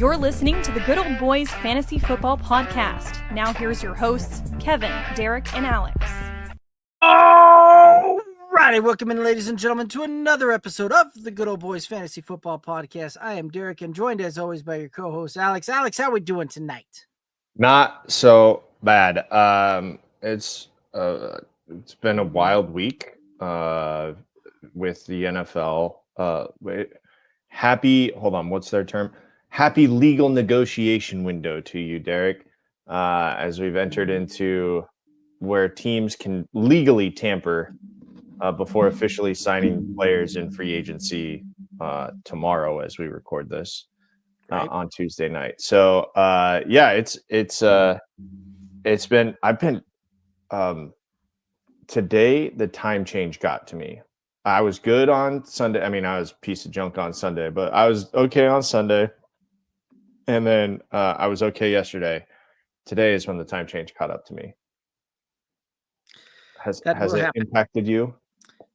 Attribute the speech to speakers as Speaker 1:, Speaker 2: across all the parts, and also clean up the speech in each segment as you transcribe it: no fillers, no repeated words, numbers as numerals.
Speaker 1: You're listening to the Good Old Boys Fantasy Football Podcast. Now here's your hosts, Kevin, Derek, and Alex.
Speaker 2: All righty, welcome in, ladies and gentlemen, to another episode of the Good Old Boys Fantasy Football Podcast. I am Derek, and joined as always by your co-host, Alex. Alex, how we doing tonight?
Speaker 3: Not so bad. It's been a wild week with the NFL. What's their term? Happy legal negotiation window to you, Derek, as we've entered into where teams can legally tamper before officially signing players in free agency tomorrow as we record this on Tuesday night. So today the time change got to me. I was good on Sunday. I mean, I was a piece of junk on Sunday, but I was okay on Sunday. And then I was okay yesterday. Today is when the time change caught up to me. Has it impacted you?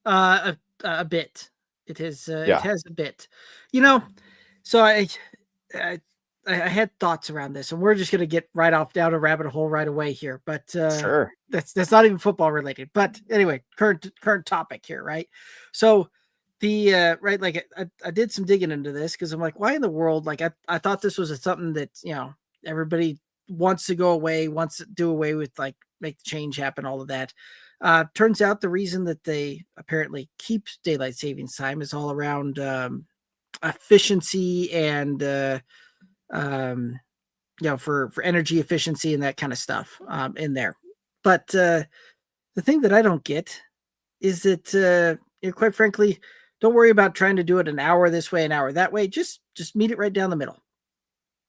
Speaker 2: A bit. It has.
Speaker 3: Yeah.
Speaker 2: It has a bit. You know, so I had thoughts around this, and we're just going to get right off down a rabbit hole right away here. But
Speaker 3: Sure,
Speaker 2: that's not even football related. But anyway, current topic here, right? So the I did some digging into this because I'm like, why in the world? Like I thought this was something that everybody wants to go away, wants to do away with, like make the change happen, all of that. Turns out the reason that they apparently keep daylight savings time is all around efficiency and for energy efficiency and that kind of stuff in there. But the thing that I don't get is that quite frankly, don't worry about trying to do it an hour this way, an hour that way. Just meet it right down the middle.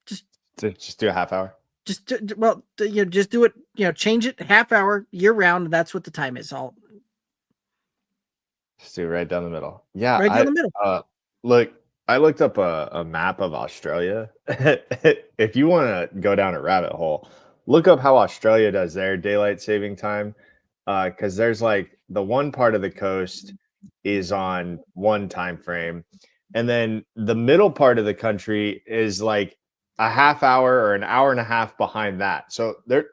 Speaker 3: Just do a half hour.
Speaker 2: Just do it. Change it half hour year round. And that's what the time is. All.
Speaker 3: Just do it right down the middle. Yeah,
Speaker 2: right down the middle.
Speaker 3: Look, I looked up a map of Australia. If you want to go down a rabbit hole, look up how Australia does their daylight saving time. Because there's like the one part of the coast is on one time frame, and then the middle part of the country is like a half hour or an hour and a half behind that. So they're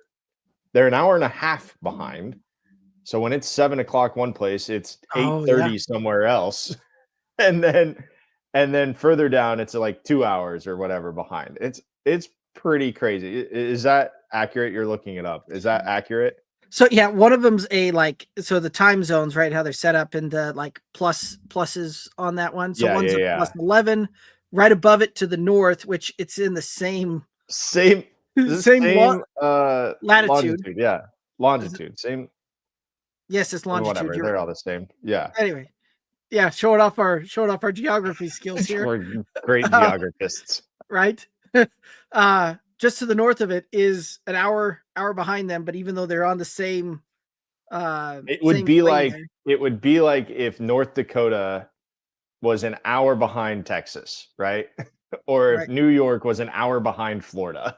Speaker 3: an hour and a half behind. So when it's 7 o'clock one place, it's 8:30 somewhere else, and then further down it's like 2 hours or whatever behind. It's pretty crazy. Is that accurate? You're looking it up. Is that accurate?
Speaker 2: So yeah, one of them's so the time zones, right? How they're set up in the like pluses on that one. So one's a plus 11, right above it to the north, which it's in the same latitude.
Speaker 3: Yeah, longitude. Same.
Speaker 2: Yes, it's longitude.
Speaker 3: Whatever, they're all the same. Yeah.
Speaker 2: Anyway, yeah, showing off our geography skills here.
Speaker 3: We're great geographists,
Speaker 2: right? Just to the north of it is an hour behind them, but even though they're on the same,
Speaker 3: it would be like if North Dakota was an hour behind Texas, right? Or if New York was an hour behind Florida,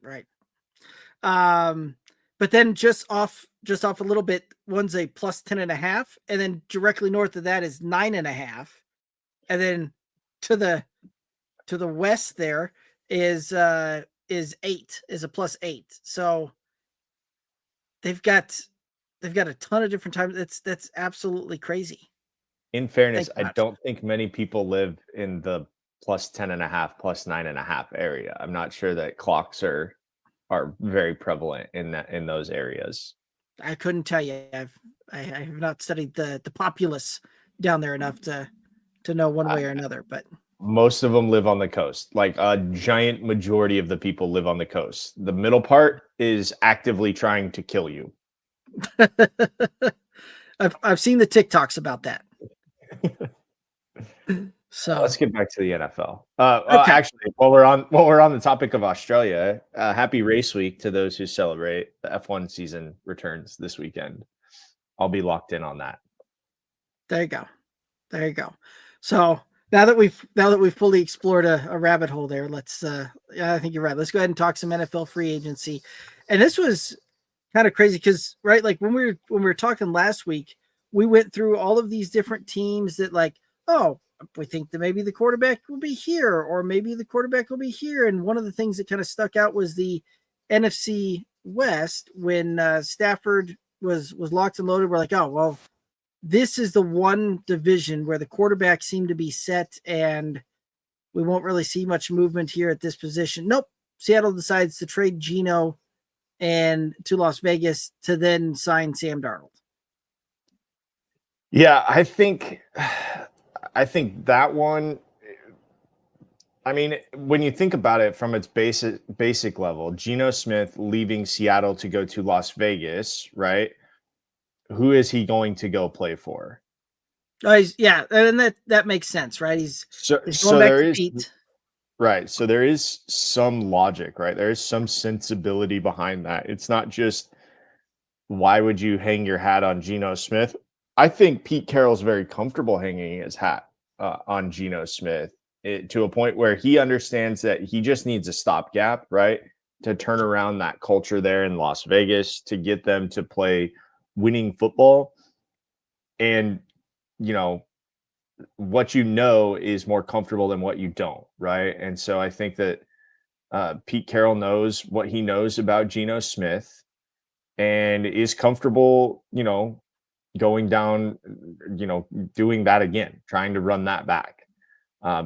Speaker 2: right? But then just off a little bit, one's a plus 10.5, and then directly north of that is 9.5, and then to the west there is 8, is a plus 8. So they've got a ton of different times. That's absolutely crazy.
Speaker 3: In fairness, I don't think many people live in the plus 10.5, plus 9.5 area. I'm not sure that clocks are very prevalent in those areas.
Speaker 2: I couldn't tell you. I have not studied the populace down there enough to know one way or another, but
Speaker 3: most of them live on the coast. Like a giant majority of the people live on the coast. The middle part is actively trying to kill you.
Speaker 2: I've seen the TikToks about that. So
Speaker 3: let's get back to the NFL. Okay. Actually, while we're on the topic of Australia, happy race week to those who celebrate. The F1 season returns this weekend. I'll be locked in on that.
Speaker 2: There you go. So now that we've fully explored a rabbit hole there, let's I think you're right. Let's go ahead and talk some NFL free agency. And this was kind of crazy because like when we were talking last week, we went through all of these different teams that like, oh, we think that maybe the quarterback will be here, or maybe the quarterback will be here. And one of the things that kind of stuck out was the NFC West when Stafford was locked and loaded. We're like, oh, well, this is the one division where the quarterbacks seem to be set and we won't really see much movement here at this position. Nope. Seattle decides to trade Geno and to Las Vegas to then sign Sam Darnold.
Speaker 3: Yeah, I think that one, I mean, when you think about it from its basic level, Geno Smith leaving Seattle to go to Las Vegas, right? Who is he going to go play for?
Speaker 2: Yeah, and that makes sense, right? He's
Speaker 3: So
Speaker 2: going back
Speaker 3: there
Speaker 2: to
Speaker 3: is
Speaker 2: Pete.
Speaker 3: right. So there is some logic, right? There is some sensibility behind that. It's not just why would you hang your hat on Geno Smith? I think Pete Carroll's very comfortable hanging his hat on Geno Smith to a point where he understands that he just needs a stopgap, right? To turn around that culture there in Las Vegas, to get them to play winning football. And, what is more comfortable than what you don't, right? And so I think that Pete Carroll knows what he knows about Geno Smith and is comfortable, going down, doing that again, trying to run that back.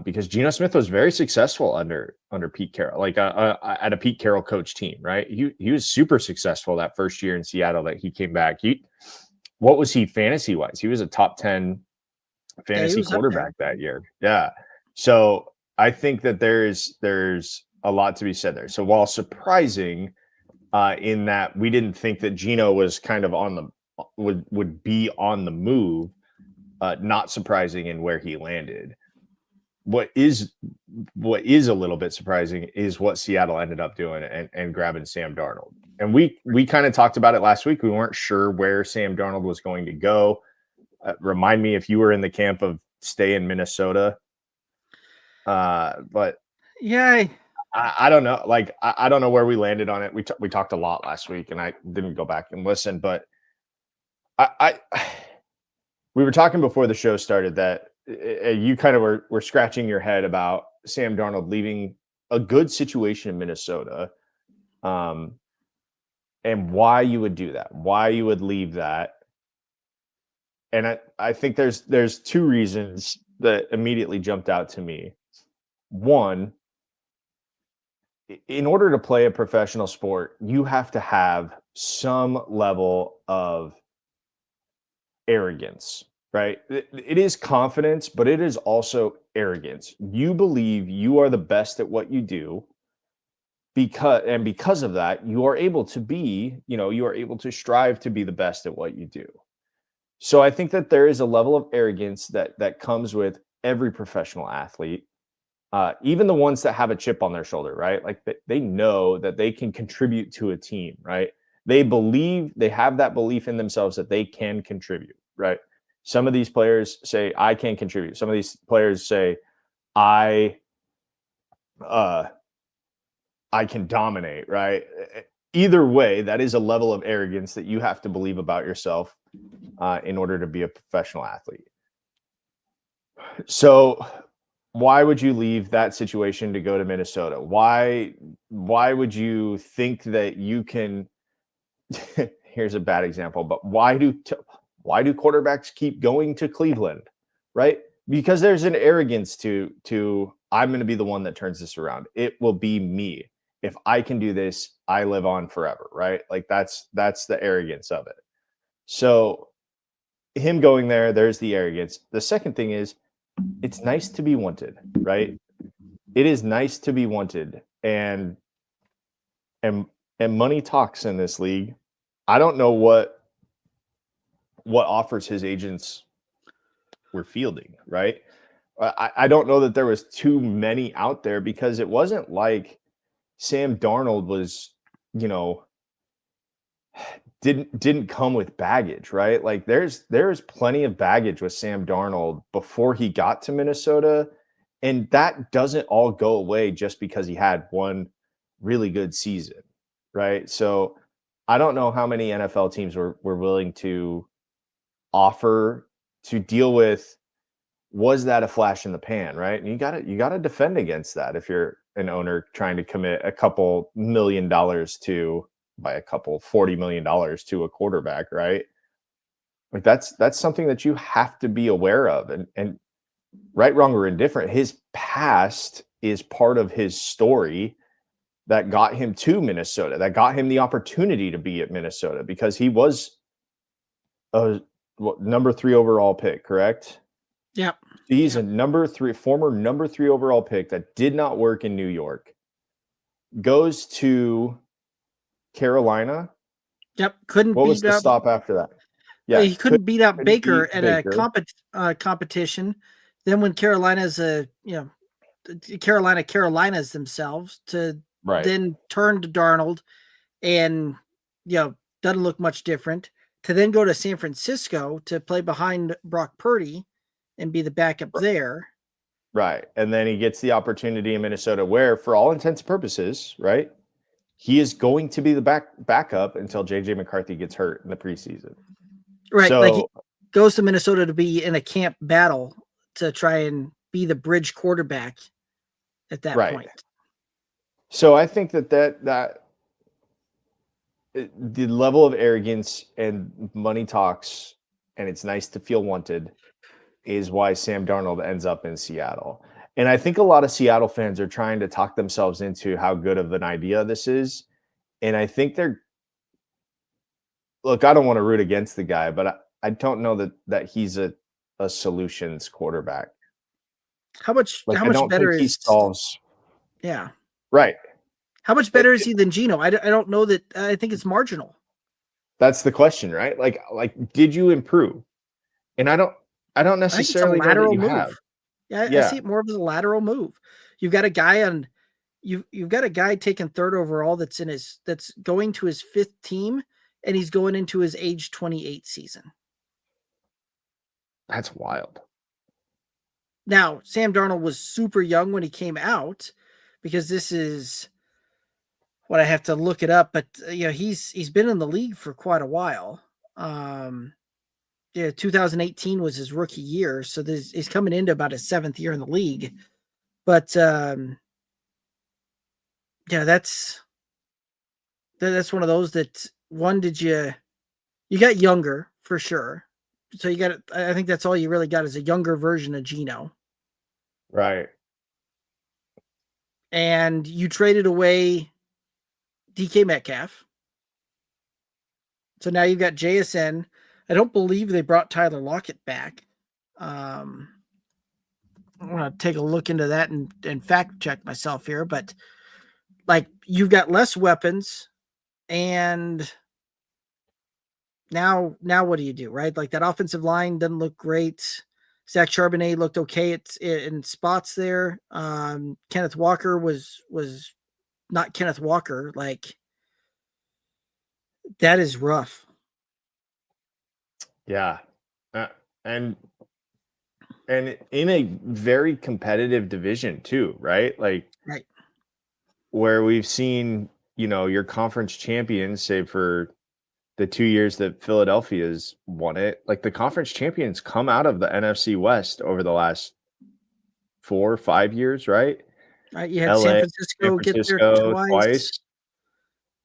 Speaker 3: Because Geno Smith was very successful under Pete Carroll, like at a Pete Carroll coach team, right? He was super successful that first year in Seattle that he came back. What was he fantasy wise? He was a top 10 fantasy quarterback that year. Yeah. So I think that there's a lot to be said there. So while surprising in that we didn't think that Geno was kind of would be on the move, not surprising in where he landed. What is a little bit surprising is what Seattle ended up doing and grabbing Sam Darnold. And we kind of talked about it last week. We weren't sure where Sam Darnold was going to go. Remind me if you were in the camp of stay in Minnesota. But
Speaker 2: yeah,
Speaker 3: I don't know. Like, I don't know where we landed on it. We talked a lot last week and I didn't go back and listen, but we were talking before the show started that you kind of were scratching your head about Sam Darnold leaving a good situation in Minnesota, and why you would do that, why you would leave that. And I think there's two reasons that immediately jumped out to me. One, in order to play a professional sport, you have to have some level of arrogance, right? It is confidence, but it is also arrogance. You believe you are the best at what you do because of that, you are able to strive to be the best at what you do. So I think that there is a level of arrogance that comes with every professional athlete, even the ones that have a chip on their shoulder, right? Like they know that they can contribute to a team, right? They have that belief in themselves that they can contribute, right? Some of these players say, I can contribute. Some of these players say, I can dominate, right? Either way, that is a level of arrogance that you have to believe about yourself in order to be a professional athlete. So why would you leave that situation to go to Minnesota? Why would you think that you can here's a bad example, but why do quarterbacks keep going to Cleveland, right? Because there's an arrogance to I'm going to be the one that turns this around. It will be me. If I can do this, I live on forever, right? Like that's the arrogance of it. So him going there's the arrogance. The second thing is it's nice to be wanted, right? It is nice to be wanted, and money talks in this league. I don't know what offers his agents were fielding, right? I don't know that there was too many out there because it wasn't like Sam Darnold was, didn't come with baggage, right? Like there's plenty of baggage with Sam Darnold before he got to Minnesota, and that doesn't all go away just because he had one really good season, right? So I don't know how many NFL teams were willing to offer to deal with was that a flash in the pan, right? And you gotta defend against that if you're an owner trying to commit a couple $1 million to by a couple $40 million to a quarterback, right? Like that's something that you have to be aware of. And right, wrong, or indifferent, his past is part of his story that got him to Minnesota, that got him the opportunity to be at Minnesota because he was a number 3 overall pick, correct?
Speaker 2: Yep.
Speaker 3: He's a former number 3 overall pick that did not work in New York. Goes to Carolina.
Speaker 2: Yep. Couldn't
Speaker 3: What
Speaker 2: beat
Speaker 3: was the
Speaker 2: up.
Speaker 3: stop after that? Yeah,
Speaker 2: He couldn't beat up Baker
Speaker 3: beat
Speaker 2: at
Speaker 3: Baker.
Speaker 2: a competition. Then when Carolina's Carolinas themselves to
Speaker 3: Right.
Speaker 2: then turn to Darnold and doesn't look much different, to then go to San Francisco to play behind Brock Purdy and be the backup there.
Speaker 3: Right. And then he gets the opportunity in Minnesota where, for all intents and purposes, right, he is going to be the backup until JJ McCarthy gets hurt in the preseason.
Speaker 2: Right.
Speaker 3: So,
Speaker 2: like he goes to Minnesota to be in a camp battle to try and be the bridge quarterback at that point.
Speaker 3: So I think that the level of arrogance and money talks, and it's nice to feel wanted, is why Sam Darnold ends up in Seattle. And I think a lot of Seattle fans are trying to talk themselves into how good of an idea this is. And I think look, I don't want to root against the guy, but I don't know that he's a solutions quarterback.
Speaker 2: How much better is
Speaker 3: he solves?
Speaker 2: Yeah.
Speaker 3: Right.
Speaker 2: How much better is he than Geno? I don't know that. I think it's marginal.
Speaker 3: That's the question, right? Like, did you improve? And I don't necessarily know that you have.
Speaker 2: Yeah, I see it more as a lateral move. You've got a guy you've got a guy taking 3rd overall that's going to his 5th team, and he's going into his age 28 season.
Speaker 3: That's wild.
Speaker 2: Now, Sam Darnold was super young when he came out, because this is what I have to look it up, but he's been in the league for quite a while. 2018 was his rookie year, so he's coming into about his 7th year in the league. But that's one of those that you got younger for sure. So I think that's all you really got is a younger version of Geno.
Speaker 3: Right.
Speaker 2: And you traded away DK Metcalf. So now you've got JSN. I don't believe they brought Tyler Lockett back. I want to take a look into that and fact check myself here, but like you've got less weapons, and now what do you do, right? Like that offensive line doesn't look great. Zach Charbonnet looked okay in spots there. Kenneth Walker was not Kenneth Walker. Like that is rough.
Speaker 3: Yeah. And in a very competitive division too, right? Like
Speaker 2: right.
Speaker 3: Where we've seen, your conference champions, save for the 2 years that Philadelphia's won it, like the conference champions come out of the NFC West over the last 4 or 5 years, right?
Speaker 2: Right. You had San Francisco get there twice.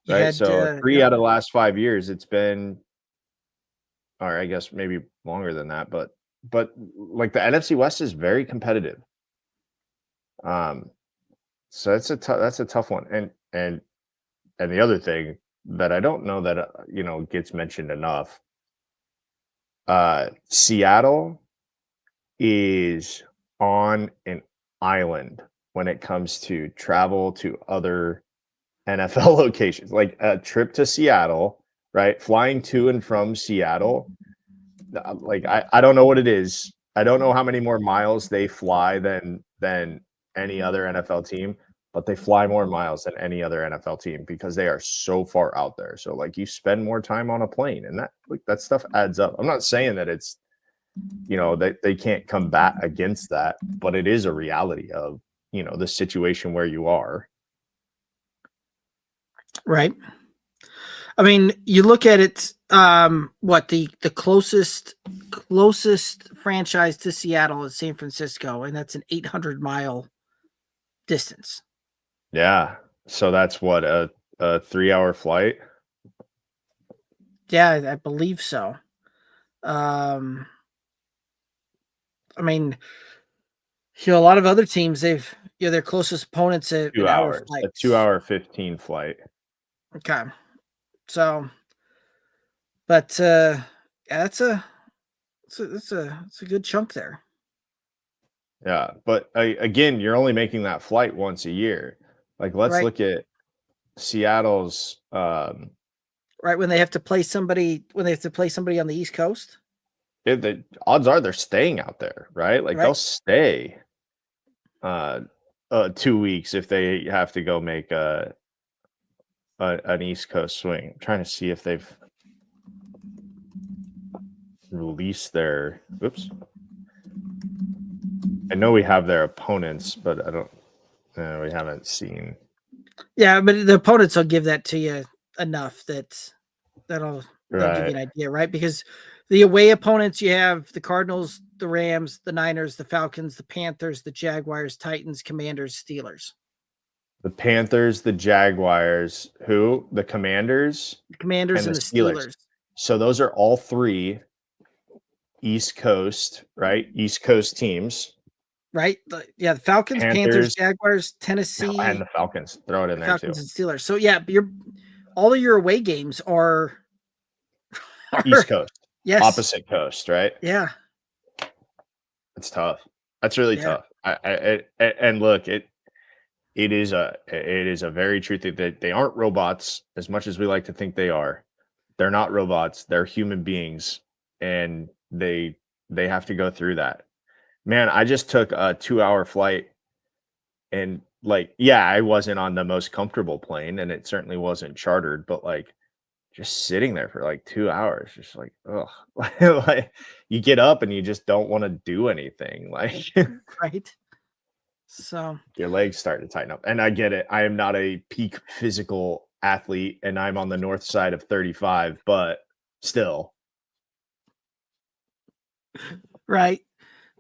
Speaker 3: Right. So 3 out of the last 5 years, it's been, or I guess maybe longer than that, but like the NFC West is very competitive. So that's a tough one. And the other thing that I don't know that gets mentioned enough, Seattle is on an island when it comes to travel to other NFL locations. Like a trip to Seattle, right? Flying to and from Seattle, like I don't know what it is. I don't know how many more miles they fly than any other NFL team, but they fly more miles than any other NFL team because they are so far out there. So like you spend more time on a plane, and that stuff adds up. I'm not saying that it's that they can't come back against that, but it is a reality of the situation where you are.
Speaker 2: Right. I mean, you look at it What the closest franchise to Seattle is San Francisco, and that's an 800-mile distance.
Speaker 3: Yeah. So that's what, a 3-hour flight?
Speaker 2: Yeah, I believe so. I mean, a lot of other teams, their closest opponents an
Speaker 3: 2
Speaker 2: hour
Speaker 3: hours.
Speaker 2: flight.
Speaker 3: A 2-hour 15 flight.
Speaker 2: Okay. So, but yeah, it's a good chunk there.
Speaker 3: Yeah, but again, you're only making that flight once a year. Like, let's
Speaker 2: Right.
Speaker 3: look at Seattle's.
Speaker 2: Right when they have to play somebody on the East Coast.
Speaker 3: The odds are they're staying out there, right? Like they'll
Speaker 2: Right.
Speaker 3: stay 2 weeks if they have to go make an East Coast swing. I'm trying to see if they've released their. Oops. I know we have their opponents, but I don't. We haven't seen.
Speaker 2: Yeah, but the opponents will give that to you enough that'll give you
Speaker 3: Right.
Speaker 2: an idea, right? Because the away opponents, you have the Cardinals, the Rams, the Niners, the Falcons, the Panthers, the Jaguars, Titans, Commanders, Steelers.
Speaker 3: The Panthers, the Jaguars, the Commanders,
Speaker 2: The Commanders and the Steelers.
Speaker 3: So those are all 3 East Coast, right? East Coast teams.
Speaker 2: Right? The Falcons, Panthers, Jaguars, Tennessee,
Speaker 3: and the Falcons. Throw it in there
Speaker 2: Falcons
Speaker 3: too.
Speaker 2: and Steelers. So yeah, all of your away games are
Speaker 3: East Coast.
Speaker 2: Yes.
Speaker 3: Opposite coast, right?
Speaker 2: Yeah.
Speaker 3: It's tough. That's really tough. And look, it is a very true thing that they aren't robots as much as we like to think they are. They're not robots. They're human beings, and they have to go through that. Man, I just took a 2-hour flight, and I wasn't on the most comfortable plane, and it certainly wasn't chartered, but just sitting there for 2 hours, just ugh. Like you get up and you just don't want to do anything.
Speaker 2: Right. So
Speaker 3: your legs start to tighten up. And I get it. I am not a peak physical athlete, and I'm on the north side of 35, but still.
Speaker 2: Right.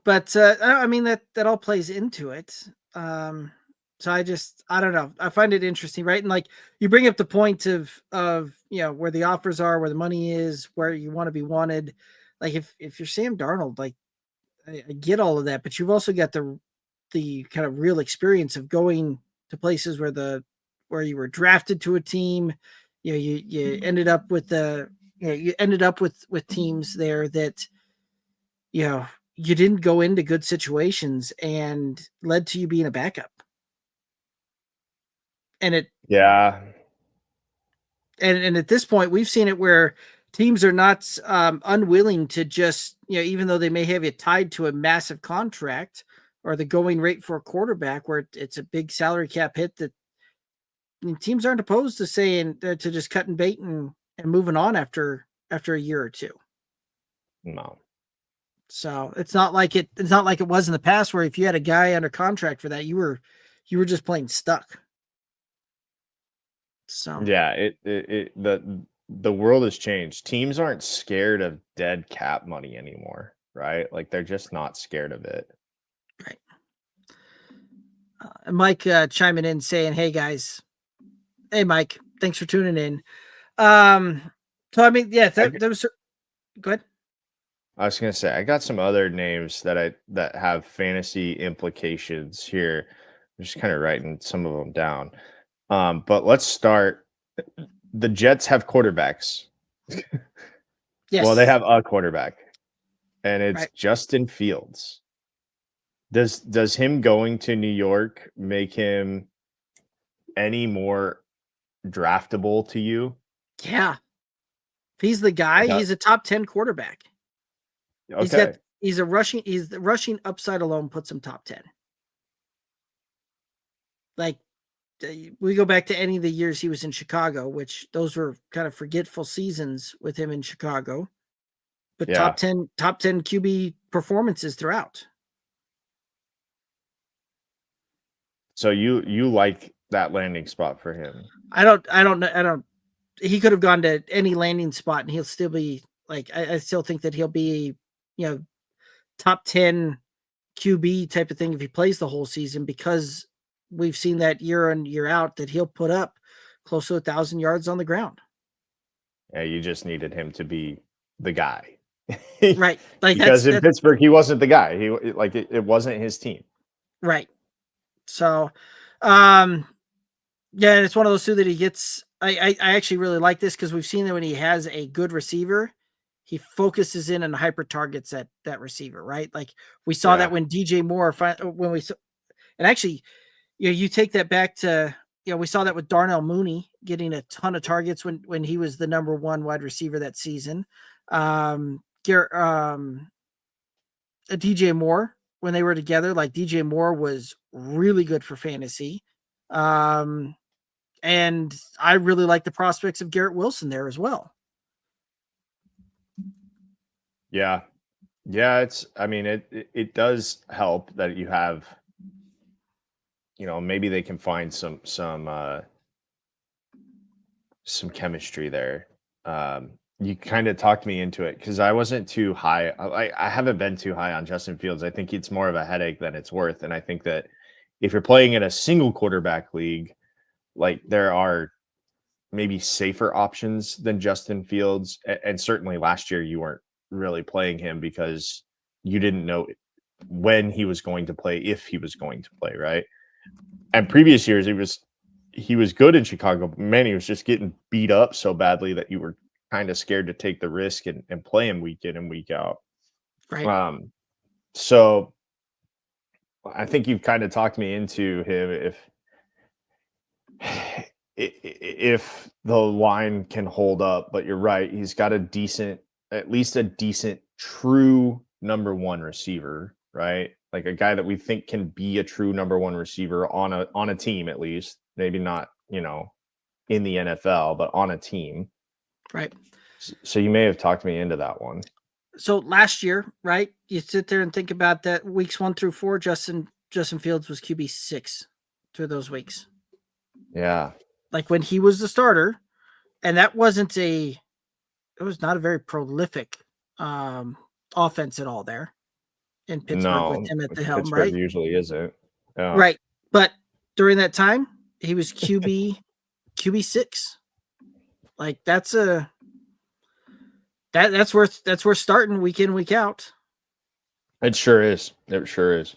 Speaker 2: But I mean that all plays into it. So I don't know. I find it interesting, right? And you bring up the point of where the offers are, where the money is, where you want to be wanted. Like if you're Sam Darnold, I get all of that, but you've also got the kind of real experience of going to places where you were drafted to a team. You ended up with with teams there that you didn't go into good situations and led to you being a backup. And at this point, we've seen it where teams are not unwilling to just, even though they may have you tied to a massive contract or the going rate for a quarterback where it's a big salary cap hit, that teams aren't opposed to saying to just cutting bait and moving on after a year or two.
Speaker 3: No.
Speaker 2: So it's not like it was in the past where if you had a guy under contract for that, you were just plain stuck. So
Speaker 3: yeah, the world has changed. Teams aren't scared of dead cap money anymore, right? They're just not scared of it.
Speaker 2: Right. Mike chiming in saying, "Hey guys, hey Mike, thanks for tuning in." So I mean, yeah, that was. Go ahead.
Speaker 3: I was gonna say I got some other names that have fantasy implications here. I'm just kind of writing some of them down. But let's start. The Jets have quarterbacks.
Speaker 2: Yes.
Speaker 3: Well, they have a quarterback, and it's Justin Fields. Does him going to New York make him any more draftable to you?
Speaker 2: Yeah. If he's the guy, he's a top 10 quarterback.
Speaker 3: Okay.
Speaker 2: He's the rushing upside alone puts him top 10. We go back to any of the years he was in Chicago, which those were kind of forgetful seasons with him in Chicago, but top 10 QB performances throughout.
Speaker 3: So you like that landing spot for him?
Speaker 2: I don't he could have gone to any landing spot and he'll still be like, I still think that he'll be, top 10 QB type of thing if he plays the whole season, because we've seen that year in, year out that he'll put up close to 1,000 yards on the ground.
Speaker 3: Yeah, you just needed him to be the guy.
Speaker 2: Right. Like
Speaker 3: because in Pittsburgh, he wasn't the guy. It wasn't his team.
Speaker 2: Right. So, yeah, it's one of those two that he gets. I actually really like this because we've seen that when he has a good receiver, he focuses in and hyper targets that receiver, right? Like we saw that when DJ Moore, and actually, you take that back to, we saw that with Darnell Mooney getting a ton of targets when he was the number one wide receiver that season. DJ Moore, when they were together, like DJ Moore was really good for fantasy. And I really like the prospects of Garrett Wilson there as well.
Speaker 3: Yeah. Yeah. It does help that you have, maybe they can find some chemistry there. You kind of talked me into it because I wasn't too high. I haven't been too high on Justin Fields. I think it's more of a headache than it's worth. And I think that if you're playing in a single quarterback league, like there are maybe safer options than Justin Fields. And certainly last year you weren't really playing him because you didn't know when he was going to play, if he was going to play, right? And previous years he was good in Chicago, but man, he was just getting beat up so badly that you were kind of scared to take the risk and play him week in and week out.
Speaker 2: Right.
Speaker 3: So I think you've kind of talked me into him if the line can hold up, but you're right. He's got at least a decent true number one receiver, right? Like a guy that we think can be a true number one receiver on a team, at least, maybe not, in the NFL, but on a team.
Speaker 2: Right.
Speaker 3: So you may have talked me into that one.
Speaker 2: So last year, right? You sit there and think about that weeks 1 through 4, Justin Fields was QB6 through those weeks.
Speaker 3: Yeah.
Speaker 2: Like when he was the starter, and it was not a very prolific offense at all there in Pittsburgh with him at the helm,
Speaker 3: Pittsburgh
Speaker 2: right?
Speaker 3: Usually isn't. Yeah.
Speaker 2: Right. But during that time, he was QB6. Like that's worth starting week in, week out.
Speaker 3: It sure is. It sure is.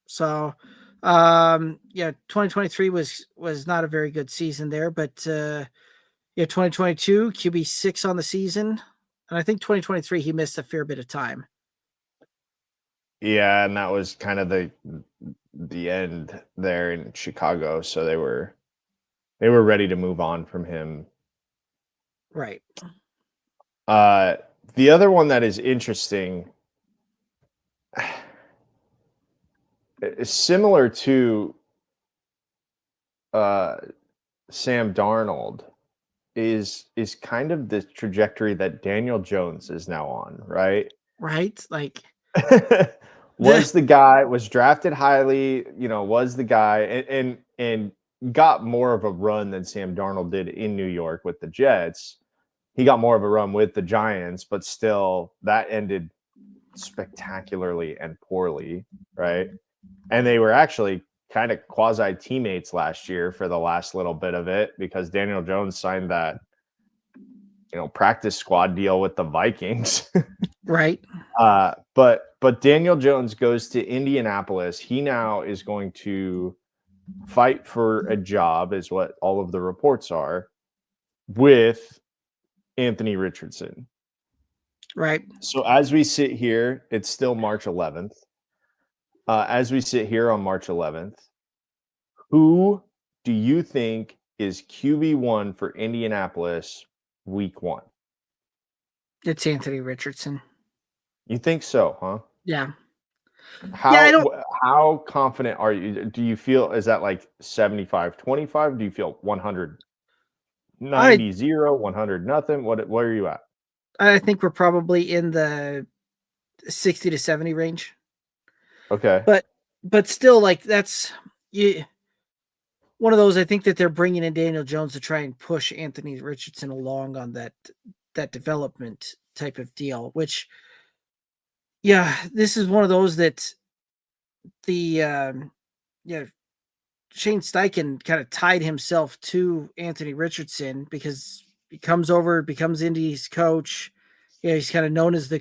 Speaker 2: So 2023 was not a very good season there, but 2022 QB6 on the season, and I think 2023 he missed a fair bit of time.
Speaker 3: Yeah, and that was kind of the end there in Chicago, so they were ready to move on from him.
Speaker 2: Right.
Speaker 3: The other one that is interesting, is similar to Sam Darnold, is kind of the trajectory that Daniel Jones is now on, right?
Speaker 2: Right. Like
Speaker 3: was drafted highly, was the guy and got more of a run than Sam Darnold did in New York with the Jets. He got more of a run with the Giants, but still that ended spectacularly and poorly, right? And they were actually kind of quasi teammates last year for the last little bit of it because Daniel Jones signed that, practice squad deal with the Vikings.
Speaker 2: Right.
Speaker 3: But Daniel Jones goes to Indianapolis. He now is going to fight for a job, is what all of the reports are, with Anthony Richardson.
Speaker 2: Right.
Speaker 3: So as we sit here, it's still March 11th. As we sit here on March 11th, who do you think is QB1 for Indianapolis week 1?
Speaker 2: It's Anthony Richardson.
Speaker 3: You think so, huh?
Speaker 2: Yeah.
Speaker 3: How confident are you? Do you feel, is that like 75-25? Do you feel 100-0, 100-0? Where are you at?
Speaker 2: I think we're probably in the 60 to 70 range.
Speaker 3: Okay.
Speaker 2: But still, like, that's one one of those. I think that they're bringing in Daniel Jones to try and push Anthony Richardson along on that development type of deal. Which, yeah, this is one of those that the Shane Steichen kind of tied himself to Anthony Richardson because he comes over, becomes Indy's coach. He's kind of known as the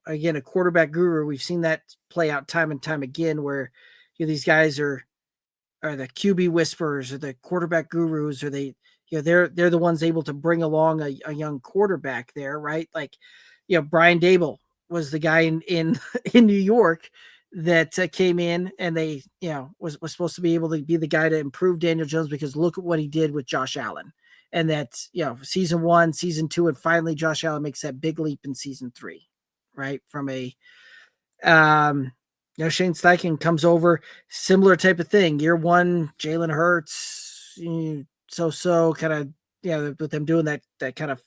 Speaker 2: again, a quarterback guru. We've seen that play out time and time again where these guys are the QB whisperers or the quarterback gurus, or they're the ones able to bring along a young quarterback there, right? Like, Brian Dable was the guy in New York that came in and they, was supposed to be able to be the guy to improve Daniel Jones because look at what he did with Josh Allen. And that, season 1, season 2, and finally Josh Allen makes that big leap in season 3, right? From a, Shane Steichen comes over, similar type of thing. Year 1, Jalen Hurts, so kind of, with them doing that kind of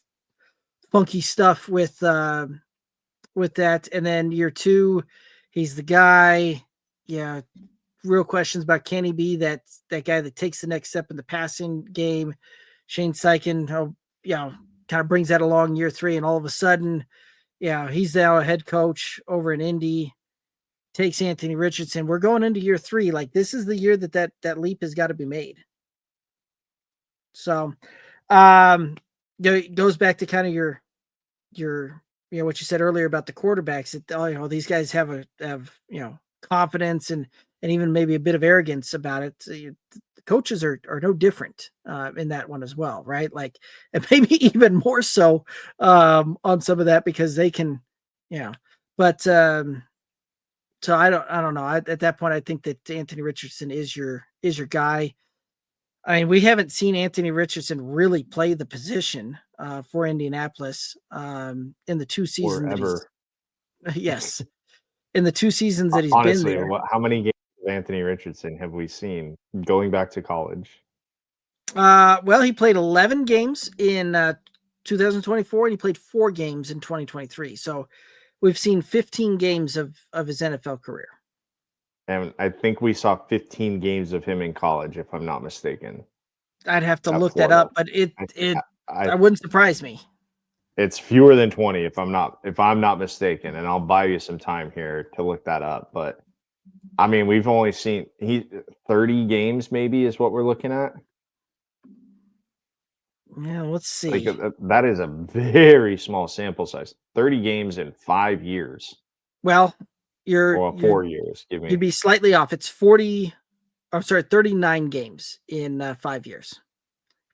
Speaker 2: funky stuff with that. And then year 2, he's the guy. Yeah, real questions about can he be that guy that takes the next step in the passing game. Shane Steichen, kind of brings that along year 3, and all of a sudden, he's now a head coach over in Indy. Takes Anthony Richardson. We're going into year 3. Like, this is the year that leap has got to be made. So, it goes back to kind of your what you said earlier about the quarterbacks. That these guys have confidence and even maybe a bit of arrogance about it. The coaches are no different in that one as well, right? Like, and maybe even more so on some of that because they can, But so I don't know. At that point, I think that Anthony Richardson is your guy. I mean, we haven't seen Anthony Richardson really play the position for Indianapolis in the 2 seasons. Yes, in the 2 seasons that he's been there.
Speaker 3: How many games of Anthony Richardson have we seen going back to college?
Speaker 2: Well, he played 11 games in 2024, and he played 4 games in 2023. So we've seen 15 games of his NFL career.
Speaker 3: And I think we saw 15 games of him in college, if I'm not mistaken.
Speaker 2: I'd have to look that up, but I wouldn't surprise me.
Speaker 3: It's fewer than 20 if I'm not mistaken, and I'll buy you some time here to look that up. But I mean, we've only seen 30 games maybe is what we're looking at.
Speaker 2: Yeah, let's see.
Speaker 3: That is a very small sample size. 30 games in 5 years.
Speaker 2: Well,
Speaker 3: 4 years.
Speaker 2: You'd be slightly off. It's 39 games in 5 years.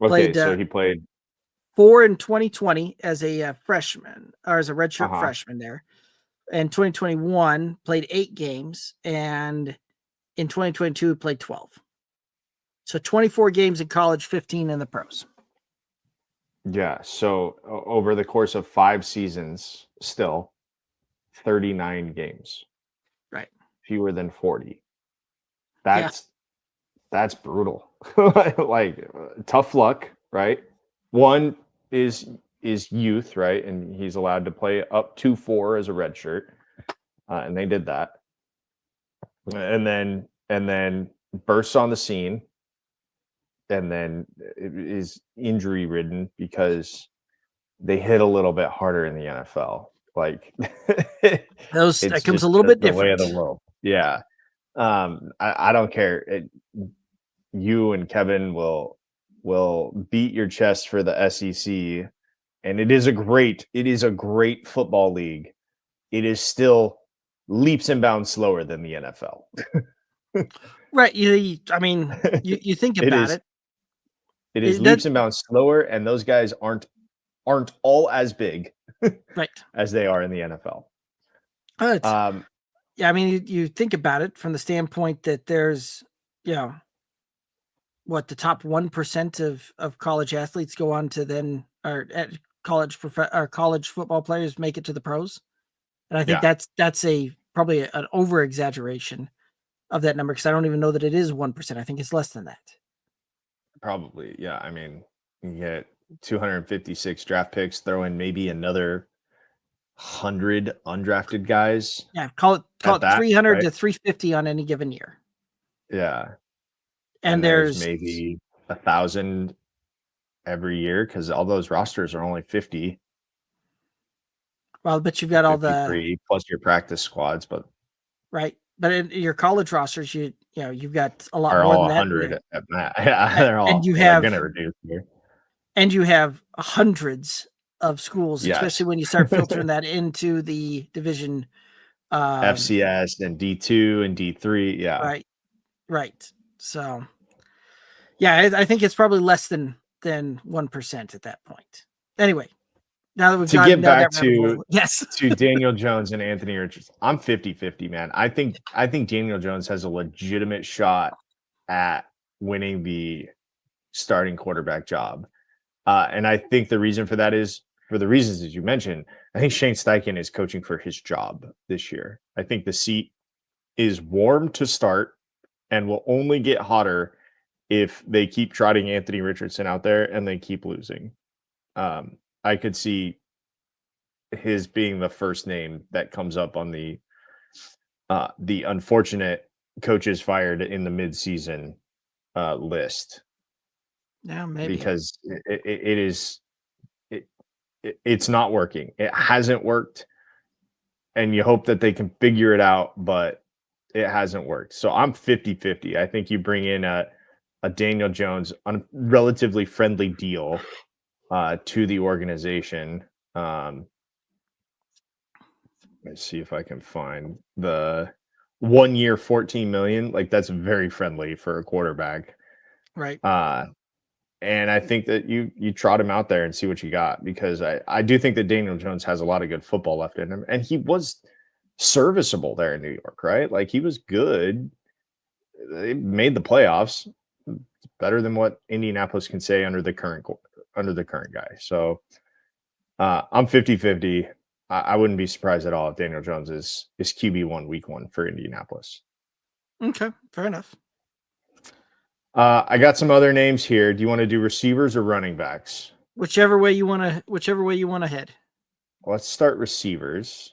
Speaker 3: Okay, so he played
Speaker 2: 4 in 2020 as a freshman, or as a redshirt freshman there. In 2021, played 8 games, and in 2022, he played 12. So 24 games in college, 15 in the pros.
Speaker 3: Yeah, so over the course of 5 seasons, still 39 games.
Speaker 2: Right.
Speaker 3: Fewer than 40. That's brutal. Like, tough luck, right? One is youth, right? And he's allowed to play up to 4 as a redshirt. And they did that. And then bursts on the scene. And then it is injury ridden because they hit a little bit harder in the NFL. Like,
Speaker 2: that comes a little bit different.
Speaker 3: The way of the world. Yeah. I don't care. You and Kevin will beat your chest for the SEC, and it is a great football league. It is still leaps and bounds slower than the NFL.
Speaker 2: Right. You think about it.
Speaker 3: It is leaps and bounds slower, and those guys aren't all as big,
Speaker 2: right,
Speaker 3: as they are in the NFL.
Speaker 2: Yeah, I mean, you think about it from the standpoint that there's, the top 1% of college athletes go on to then, or college football players make it to the pros, and I think that's probably an over exaggeration of that number because I don't even know that it is 1%. I think it's less than that.
Speaker 3: Probably, yeah. I mean, you get 256 draft picks, throw in maybe another 100 undrafted guys.
Speaker 2: Yeah, call it 300 to 350 on any given year.
Speaker 3: Yeah.
Speaker 2: And
Speaker 3: there's
Speaker 2: there's
Speaker 3: maybe 1,000 every year because all those rosters are only 50,
Speaker 2: well, but you've got all the
Speaker 3: 53 plus your practice squads, but
Speaker 2: right. But in your college rosters, you've got a lot
Speaker 3: are
Speaker 2: more
Speaker 3: all
Speaker 2: than that.
Speaker 3: 100 at that. Yeah, they're
Speaker 2: And
Speaker 3: all
Speaker 2: you
Speaker 3: they're
Speaker 2: have
Speaker 3: going to reduce here.
Speaker 2: and you have hundreds of schools,
Speaker 3: Yes.
Speaker 2: especially when you start filtering that into the division.
Speaker 3: FCS and D2 and D3. Yeah.
Speaker 2: Right. So, yeah, I think it's probably less than 1% at that point. Anyway, now that we've
Speaker 3: To
Speaker 2: gotten
Speaker 3: get
Speaker 2: down
Speaker 3: back
Speaker 2: that rabbit
Speaker 3: to
Speaker 2: hole, yes,
Speaker 3: to Daniel Jones and Anthony Richardson, I'm 50-50, man. I think Daniel Jones has a legitimate shot at winning the starting quarterback job. And I think the reason for that is for the reasons that you mentioned. I think Shane Steichen is coaching for his job this year. I think the seat is warm to start and will only get hotter if they keep trotting Anthony Richardson out there and they keep losing. I could see his being the first name that comes up on the unfortunate coaches fired in the midseason list.
Speaker 2: yeah, maybe
Speaker 3: Because it's not working. It hasn't worked, and you hope that they can figure it out, but it hasn't worked. So I'm 50-50. I think you bring in a Daniel Jones on a relatively friendly deal to the organization. Let's see if I can find the 1 year, $14 million. Like, that's very friendly for a quarterback.
Speaker 2: right.
Speaker 3: And I think that you trot him out there and see what you got, because I do think that Daniel Jones has a lot of good football left in him, and he was serviceable there in New York, right? Like, he was good. They made the playoffs. It's better than what Indianapolis can say under the current guy. So I'm 50-50. I wouldn't be surprised at all if Daniel Jones is QB1 week 1 for Indianapolis.
Speaker 2: Okay, fair enough.
Speaker 3: I got some other names here. Do you want to do receivers or running backs?
Speaker 2: Whichever way you want to head.
Speaker 3: Let's start receivers.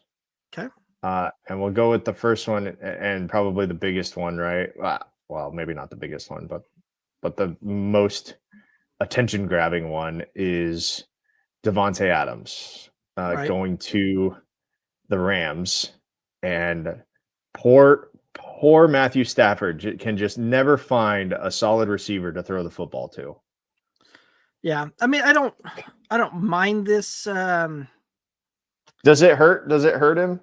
Speaker 2: Okay.
Speaker 3: And we'll go with the first one and probably the biggest one, right? Well, maybe not the biggest one, but the most attention-grabbing one is Davante Adams going to the Rams, and poor Matthew Stafford can just never find a solid receiver to throw the football to.
Speaker 2: Yeah, I mean, I don't mind this.
Speaker 3: Does it hurt? Does it hurt him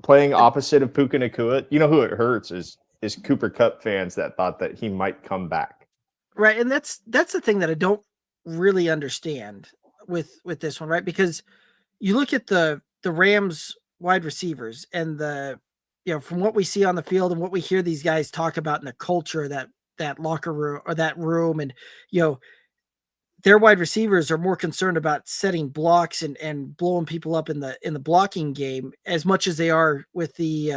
Speaker 3: playing opposite of Puka Nacua? You know who it hurts is Cooper Kupp fans that thought that he might come back.
Speaker 2: Right, and that's the thing that I don't really understand with this one, right? Because you look at the Rams wide receivers and from what we see on the field and what we hear these guys talk about in the culture, that locker room or that room, and their wide receivers are more concerned about setting blocks and blowing people up in the blocking game as much as they are with the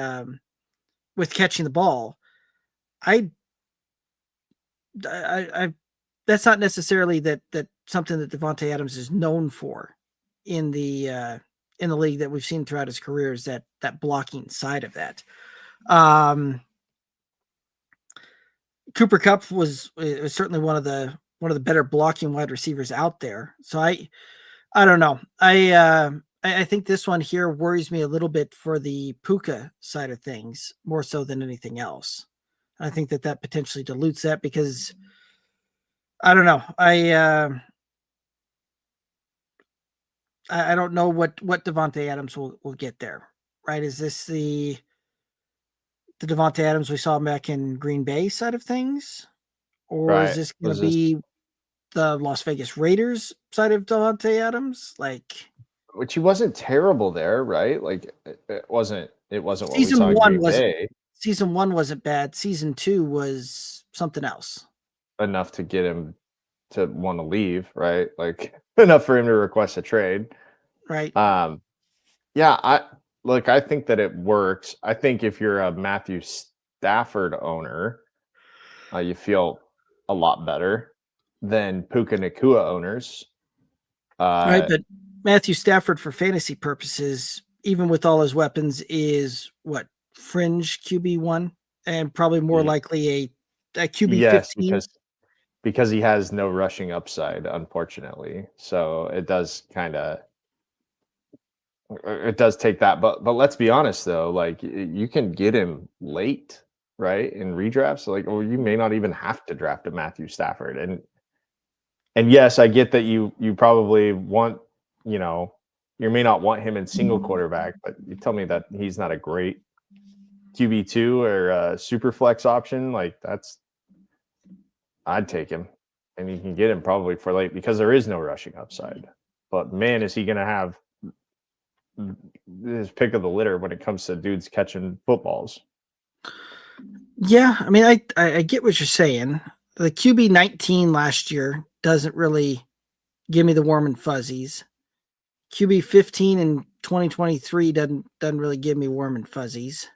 Speaker 2: with catching the ball. I that's not necessarily that something that Davante Adams is known for in the league that we've seen throughout his career, is that blocking side of that. Cooper Kupp was certainly one of the better blocking wide receivers out there. So I don't know. I think this one here worries me a little bit for the Puka side of things more so than anything else. I think that potentially dilutes that, because I don't know. I don't know what Davante Adams will get there, right? Is this the Davante Adams we saw back in Green Bay side of things? Or is this going to be the Las Vegas Raiders side of Davante Adams?
Speaker 3: Which he wasn't terrible there, right? Like, it wasn't what
Speaker 2: season
Speaker 3: we saw in Green
Speaker 2: wasn't
Speaker 3: Bay.
Speaker 2: Season 1 wasn't bad. Season 2 was something else.
Speaker 3: Enough to get him to want to leave, right? Like, enough for him to request a trade.
Speaker 2: Right.
Speaker 3: Yeah, I think that it works. I think if you're a Matthew Stafford owner, you feel a lot better than Puka Nacua owners.
Speaker 2: Right, but Matthew Stafford, for fantasy purposes, even with all his weapons, is what, fringe QB1, and probably more likely a QB
Speaker 3: Yes,
Speaker 2: 15.
Speaker 3: because he has no rushing upside, unfortunately. So it does take that. But let's be honest though, like you can get him late, right? In redrafts, like, or you may not even have to draft a Matthew Stafford. And yes, I get that you probably want, you may not want him in single quarterback, but you tell me that he's not a great QB2 or a super flex option, like I'd take him, and you can get him probably for late because there is no rushing upside. But man, is he going to have his pick of the litter when it comes to dudes catching footballs?
Speaker 2: Yeah, I mean, I get what you're saying. The QB 19 last year doesn't really give me the warm and fuzzies. QB 15 in 2023 doesn't really give me warm and fuzzies.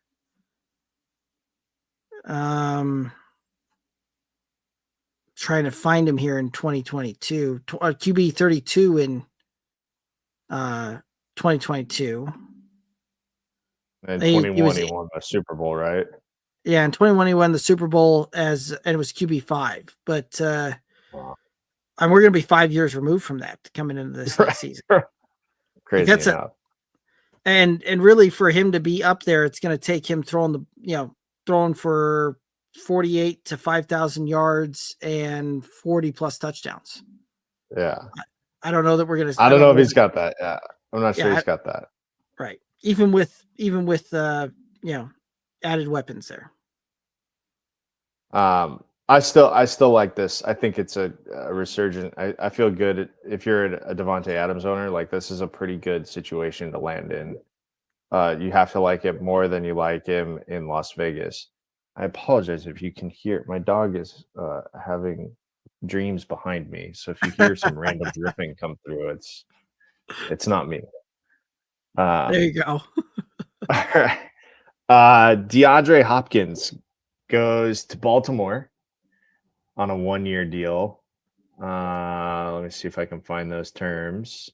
Speaker 2: Trying to find him here in 2022. QB 32 in 2022.
Speaker 3: And 21, he won the Super Bowl, right?
Speaker 2: Yeah, in 21 he won the Super Bowl and it was QB5. But
Speaker 3: Wow.
Speaker 2: and we're going to be 5 years removed from that coming into this next season.
Speaker 3: Crazy enough.
Speaker 2: And really for him to be up there, it's going to take him throwing for 48 to 5,000 yards and 40 plus touchdowns.
Speaker 3: Yeah.
Speaker 2: I don't know that we're going to.
Speaker 3: I don't know if he's got that. Yeah. I'm not sure he's got that.
Speaker 2: Right. Even with added weapons there.
Speaker 3: I still like this. I think it's a resurgent. I feel good if you're a Devontae Adams owner. Like, this is a pretty good situation to land in. You have to like it more than you like him in Las Vegas. I apologize if you can hear. My dog is having dreams behind me, so if you hear some random dripping come through, it's not me.
Speaker 2: There you go.
Speaker 3: All right. DeAndre Hopkins goes to Baltimore on a 1-year deal. Let me see if I can find those terms.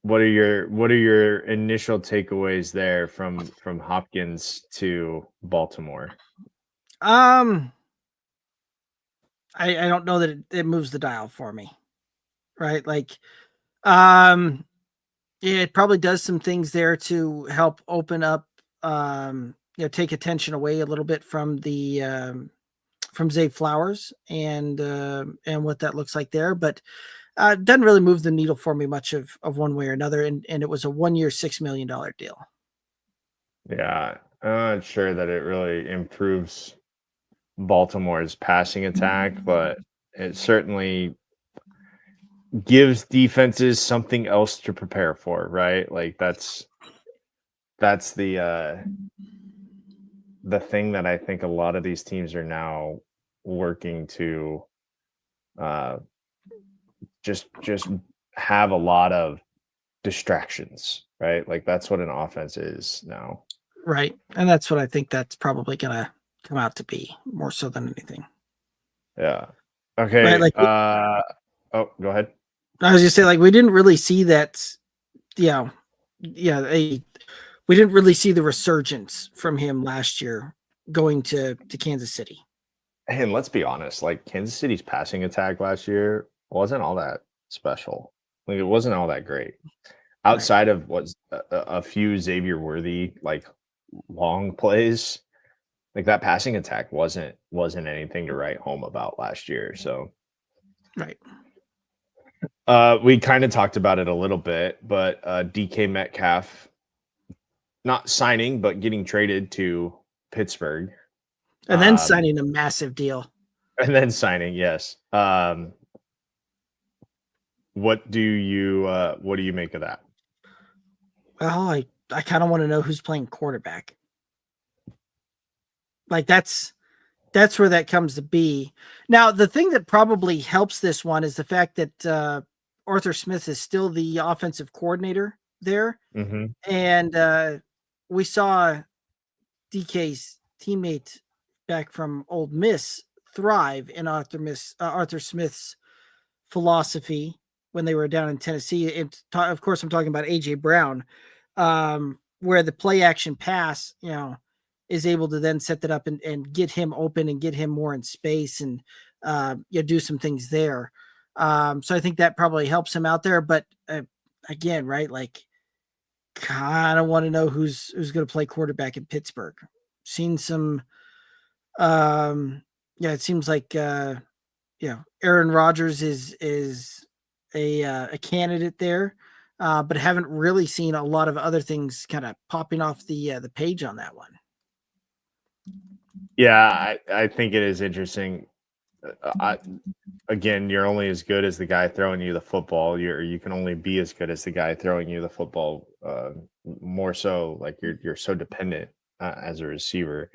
Speaker 3: What are your initial takeaways there from Hopkins to Baltimore?
Speaker 2: I don't know that it moves the dial for me, right? Like, it probably does some things there to help open up, take attention away a little bit from the from Zay Flowers and what that looks like there, but doesn't really move the needle for me much of one way or another. And it was a 1-year, $6 million deal.
Speaker 3: Yeah, I'm not sure that it really improves Baltimore's passing attack, but it certainly gives defenses something else to prepare for, right? Like that's the thing that I think a lot of these teams are now working to just have a lot of distractions, right? Like that's what an offense is now.
Speaker 2: Right. And that's what I think that's probably going to come out to be more so than anything.
Speaker 3: Yeah. Okay.
Speaker 2: Right, like
Speaker 3: go ahead.
Speaker 2: I was just saying, like, we didn't really see that. We didn't really see the resurgence from him last year going to Kansas City.
Speaker 3: And let's be honest, like Kansas City's passing attack last year wasn't all that special. Like it wasn't all that great. Outside of what's a few Xavier Worthy like long plays, like that passing attack wasn't anything to write home about last year. So
Speaker 2: right.
Speaker 3: We kind of talked about it a little bit, but DK Metcalf not signing, but getting traded to Pittsburgh.
Speaker 2: And then signing a massive deal.
Speaker 3: And then signing, yes. What do you make of that?
Speaker 2: Well, I kind of want to know who's playing quarterback. Like that's where that comes to be. Now, the thing that probably helps this one is the fact that Arthur Smith is still the offensive coordinator there.
Speaker 3: Mm-hmm.
Speaker 2: And we saw DK's teammate back from Ole Miss thrive in Arthur Smith's philosophy when they were down in Tennessee. And of course, I'm talking about AJ Brown, where the play action pass, is able to then set that up and get him open and get him more in space and do some things there. So I think that probably helps him out there. But again, right, like kind of want to know who's going to play quarterback in Pittsburgh. Seen some, it seems like Aaron Rodgers is a candidate there, but haven't really seen a lot of other things kind of popping off the page on that one.
Speaker 3: Yeah, I think it is interesting. Again, you're only as good as the guy throwing you the football. You can only be as good as the guy throwing you the football. More so, like you're so dependent as a receiver.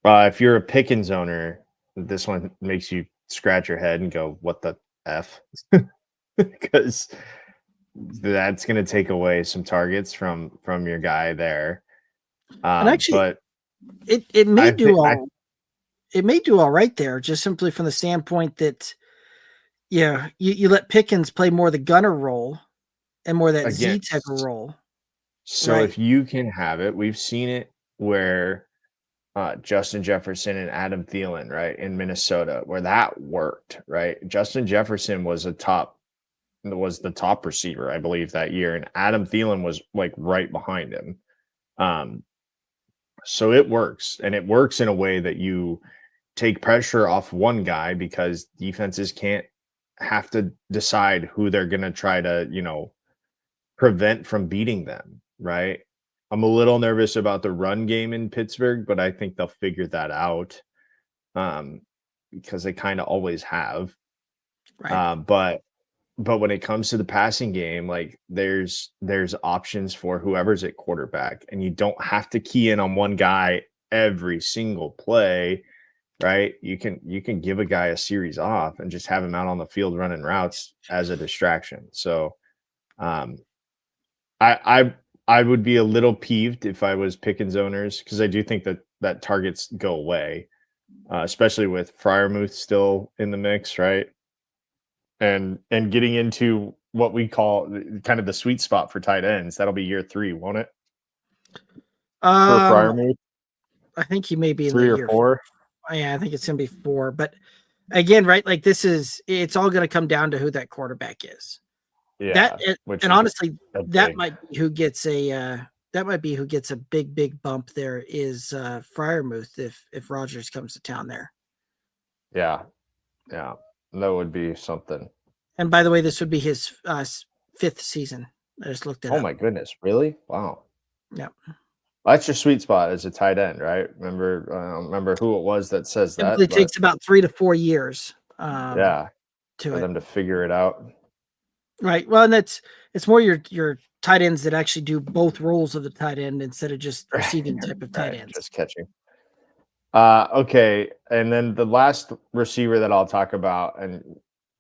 Speaker 3: If you're a Pickens owner, this one makes you scratch your head and go, "What the f?" Because that's going to take away some targets from your guy there.
Speaker 2: And actually,
Speaker 3: but
Speaker 2: it may do all right there, just simply from the standpoint that you let Pickens play more the gunner role and more that Z type of role.
Speaker 3: So if you can have it, we've seen it where Justin Jefferson and Adam Thielen, right, in Minnesota, where that worked, right? Justin Jefferson was the top receiver, I believe, that year, and Adam Thielen was like right behind him. So it works, and it works in a way that you take pressure off one guy because defenses can't have to decide who they're going to try to, prevent from beating them, right? I'm a little nervous about the run game in Pittsburgh, but I think they'll figure that out because they kind of always have.
Speaker 2: Right.
Speaker 3: But when it comes to the passing game, like there's options for whoever's at quarterback, and you don't have to key in on one guy every single play, right? You can give a guy a series off and just have him out on the field running routes as a distraction. So I would be a little peeved if I was Pickens owners, because I do think that targets go away, especially with Freiermuth still in the mix, right? And getting into what we call kind of the sweet spot for tight ends. That'll be year 3, won't it? For Freiermuth?
Speaker 2: I think he may be in
Speaker 3: 3 or 4.
Speaker 2: Yeah, I think it's going to be 4. But again, right, like it's all going to come down to who that quarterback is.
Speaker 3: Yeah.
Speaker 2: Honestly, that might be who gets a big bump there is Freiermuth if Rodgers comes to town there.
Speaker 3: Yeah. Yeah. That would be something.
Speaker 2: And by the way, this would be his 5th season. I just looked at it.
Speaker 3: Oh my goodness. Really? Wow.
Speaker 2: Yeah.
Speaker 3: That's your sweet spot as a tight end, right? Remember who it was that says that.
Speaker 2: It takes about 3 to 4 years.
Speaker 3: For them to figure it out.
Speaker 2: Right. Well, and it's more your tight ends that actually do both roles of the tight end instead of just receiving type of tight ends.
Speaker 3: Just catching. Okay. And then the last receiver that I'll talk about, and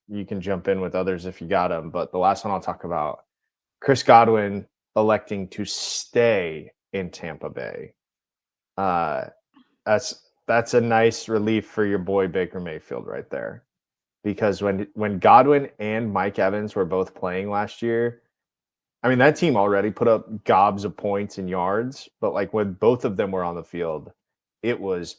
Speaker 3: you can jump in with others if you got them, but the last one I'll talk about, Chris Godwin electing to stay in Tampa Bay. That's a nice relief for your boy Baker Mayfield right there. Because when Godwin and Mike Evans were both playing last year, I mean, that team already put up gobs of points and yards, but like when both of them were on the field, it was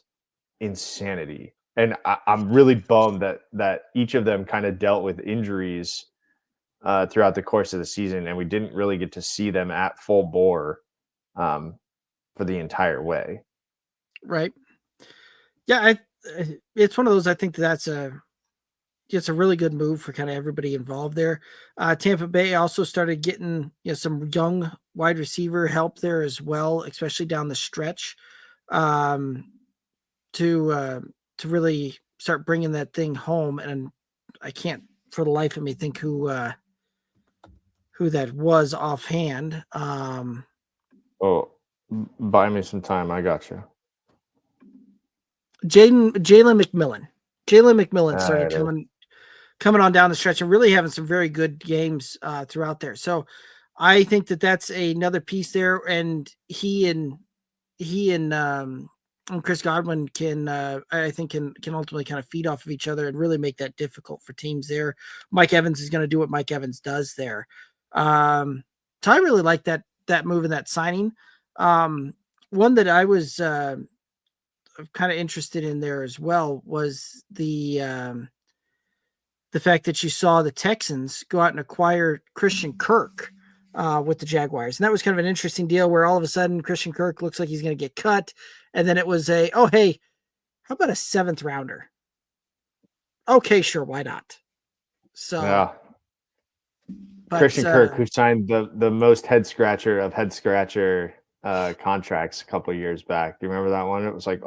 Speaker 3: insanity. And I'm really bummed that each of them kind of dealt with injuries throughout the course of the season, and we didn't really get to see them at full bore for the entire way.
Speaker 2: Right. Yeah, it's one of those. I think that's it's a really good move for kind of everybody involved there. Tampa Bay also started getting some young wide receiver help there as well, especially down the stretch, to really start bringing that thing home. And I can't for the life of me think who that was offhand.
Speaker 3: Buy me some time. I got you.
Speaker 2: Jalen McMillan. Jalen McMillan started coming on down the stretch and really having some very good games throughout there. So I think that's another piece there. And he and Chris Godwin can ultimately kind of feed off of each other and really make that difficult for teams there. Mike Evans is going to do what Mike Evans does there. So I really like that move and that signing. one that I was kind of interested in there as well was the fact that you saw the Texans go out and acquire Christian Kirk with the Jaguars. And that was kind of an interesting deal where all of a sudden Christian Kirk looks like he's going to get cut. And then it was oh, hey, how about a 7th rounder? Okay, sure. Why not? So,
Speaker 3: yeah.
Speaker 2: But,
Speaker 3: Christian Kirk, who signed the most head scratcher contracts a couple of years back. Do you remember that one? It was like,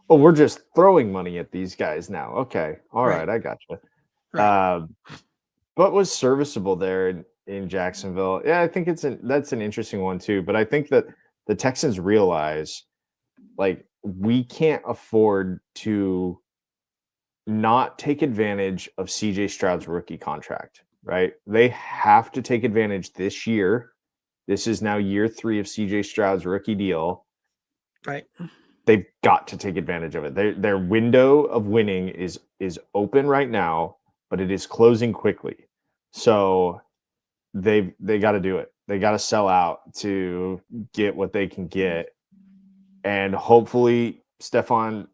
Speaker 3: we're just throwing money at these guys now. Okay. All right. I got you. Right. But was serviceable there in Jacksonville. Yeah, I think that's an interesting one too. But I think that the Texans realize, like, we can't afford to not take advantage of CJ Stroud's rookie contract, right? They have to take advantage this year. This is now year 3 of CJ Stroud's rookie deal.
Speaker 2: Right.
Speaker 3: They've got to take advantage of it. Their window of winning is open right now, but it is closing quickly. So they got to do it. They got to sell out to get what they can get. And hopefully Stephon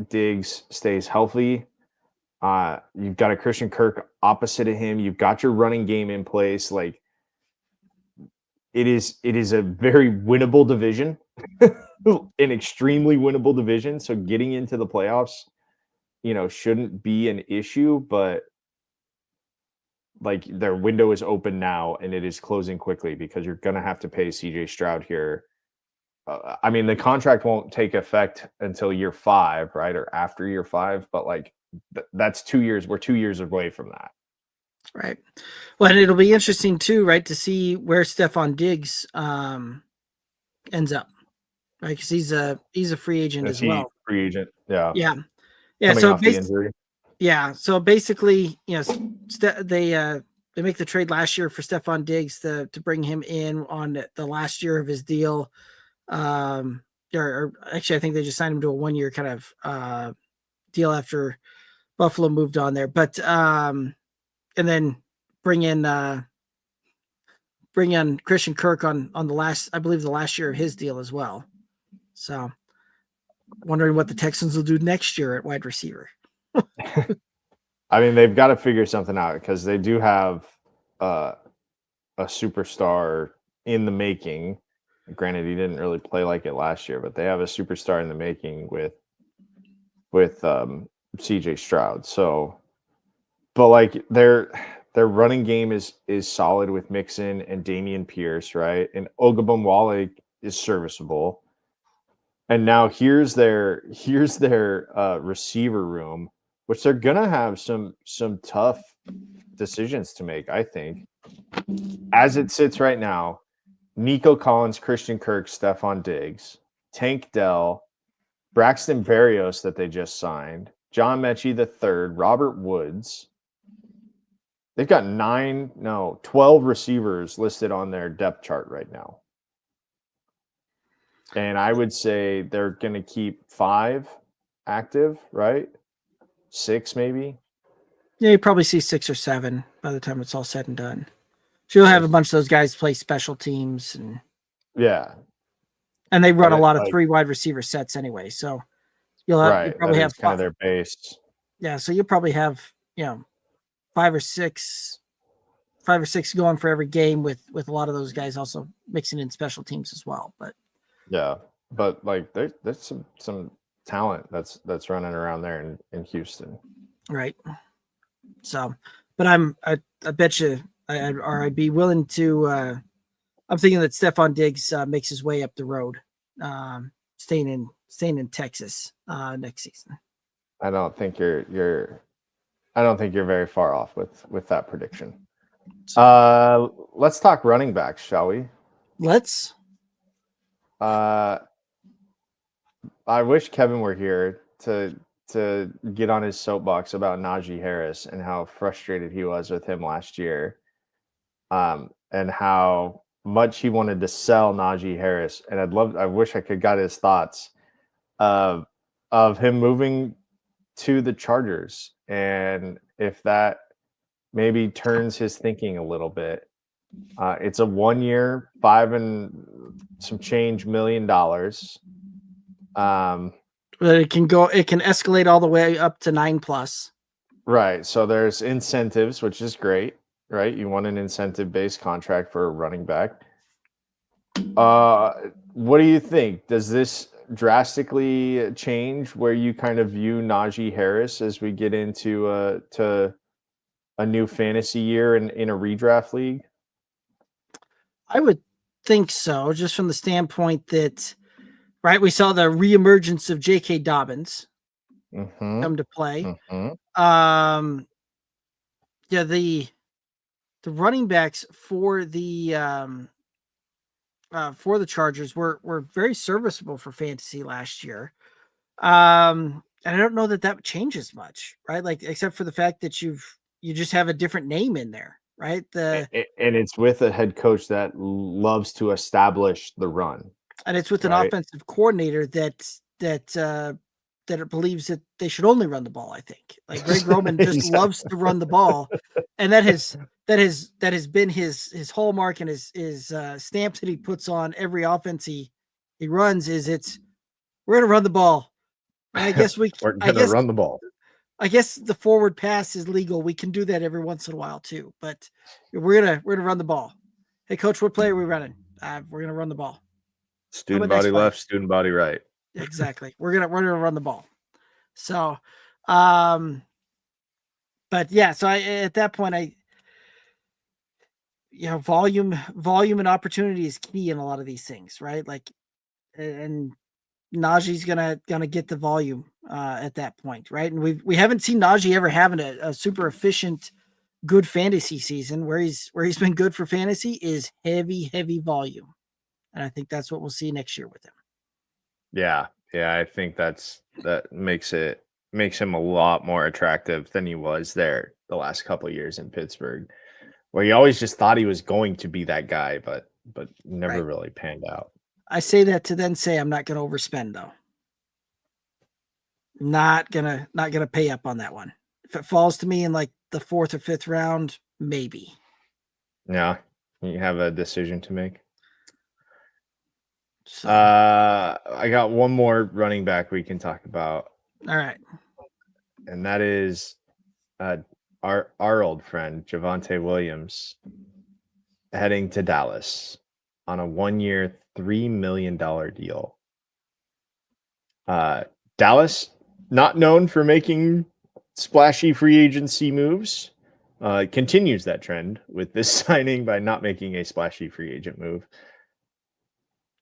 Speaker 3: Diggs stays healthy. You've got a Christian Kirk opposite of him. You've got your running game in place. Like, it is a very winnable division, an extremely winnable division. So getting into the playoffs, shouldn't be an issue, but like, their window is open now and it is closing quickly because you're going to have to pay CJ Stroud here. I mean, the contract won't take effect until year 5, right? Or after year 5, but like that's 2 years. We're 2 years away from that.
Speaker 2: Right. Well, and it'll be interesting too, right, to see where Stephon Diggs ends up, right? Because he's a free agent as well.
Speaker 3: Free agent, yeah.
Speaker 2: Yeah.
Speaker 3: Coming off the injury.
Speaker 2: Yeah. So basically, they make the trade last year for Stephon Diggs to bring him in on the last year of his deal. Or actually, I think they just signed him to a 1-year kind of deal after Buffalo moved on there. But and then bring in Christian Kirk on the last year of his deal as well. So, wondering what the Texans will do next year at wide receiver.
Speaker 3: I mean, they've got to figure something out because they do have a superstar in the making. Granted, he didn't really play like it last year, but they have a superstar in the making with CJ Stroud. So, but like their running game is solid with Mixon and Dameon Pierce, right? And Ogunbowale is serviceable. And now here's their receiver room, which they're gonna have some tough decisions to make, I think. As it sits right now, Nico Collins, Christian Kirk, Stephon Diggs, Tank Dell, Braxton Berrios that they just signed, John Mechie III, Robert Woods. They've got 12 receivers listed on their depth chart right now. And I would say they're going to keep 5 active, right? 6 maybe.
Speaker 2: Yeah, you probably see 6 or 7 by the time it's all said and done. So you'll have a bunch of those guys play special teams and they run a lot of 3 wide receiver sets anyway. So you'll probably have
Speaker 3: kind of their base.
Speaker 2: Yeah, so you'll probably have 5 or 6 going for every game with a lot of those guys also mixing in special teams as well. But
Speaker 3: but like there's some talent that's running around there in Houston,
Speaker 2: right? So, but I bet you. I'd be willing to. I'm thinking that Stephon Diggs makes his way up the road, staying in Texas next season.
Speaker 3: I don't think you're very far off with that prediction. Let's talk running backs, shall we?
Speaker 2: Let's.
Speaker 3: I wish Kevin were here to get on his soapbox about Najee Harris and how frustrated he was with him last year. And how much he wanted to sell Najee Harris. And I wish I could got his thoughts of him moving to the Chargers. And if that maybe turns his thinking a little bit. It's a 1-year, $5 some change $1 million.
Speaker 2: But it can escalate all the way up to 9+.
Speaker 3: Right. So there's incentives, which is great, right? You want an incentive-based contract for a running back. What do you think? Does this drastically change where you kind of view Najee Harris as we get into to a new fantasy year in a redraft league?
Speaker 2: I would think so, just from the standpoint that, right, we saw the reemergence of J.K. Dobbins come to play. Yeah, the running backs for the Chargers were very serviceable for fantasy last year. And I don't know that changes much, right? Like, except for the fact that you just have a different name in there, right?
Speaker 3: And it's with a head coach that loves to establish the run.
Speaker 2: And it's with an offensive coordinator that it believes that they should only run the ball. I think, like, Greg Roman just loves to run the ball, and that has been his hallmark and his stamps that he puts on every offense he runs. We're going to run the ball. And I guess we're going to
Speaker 3: run the ball.
Speaker 2: I guess the forward pass is legal. We can do that every once in a while too, but we're gonna run the ball. Hey, coach, what play are we running? We're gonna run the ball.
Speaker 3: Student body left, student body right.
Speaker 2: Exactly. We're gonna run the ball. So, but yeah. So at that point, volume and opportunity is key in a lot of these things, right? Like, and Najee's gonna get the volume at that point, right? And we haven't seen Najee ever having a super efficient, good fantasy season. Where he's been good for fantasy is heavy volume, and I think that's what we'll see next year with him.
Speaker 3: Yeah, I think that makes him a lot more attractive than he was there the last couple of years in Pittsburgh, where you always just thought he was going to be that guy, but never really panned out.
Speaker 2: I say that to then say I'm not going to overspend though. Not gonna pay up on that one. If it falls to me in like the 4th or 5th round, maybe.
Speaker 3: Yeah, you have a decision to make.
Speaker 2: So,
Speaker 3: I got one more running back we can talk about.
Speaker 2: All right,
Speaker 3: and that is our old friend Javonte Williams heading to Dallas on a 1-year, $3 million deal. Dallas, not known for making splashy free agency moves, continues that trend with this signing by not making a splashy free agent move.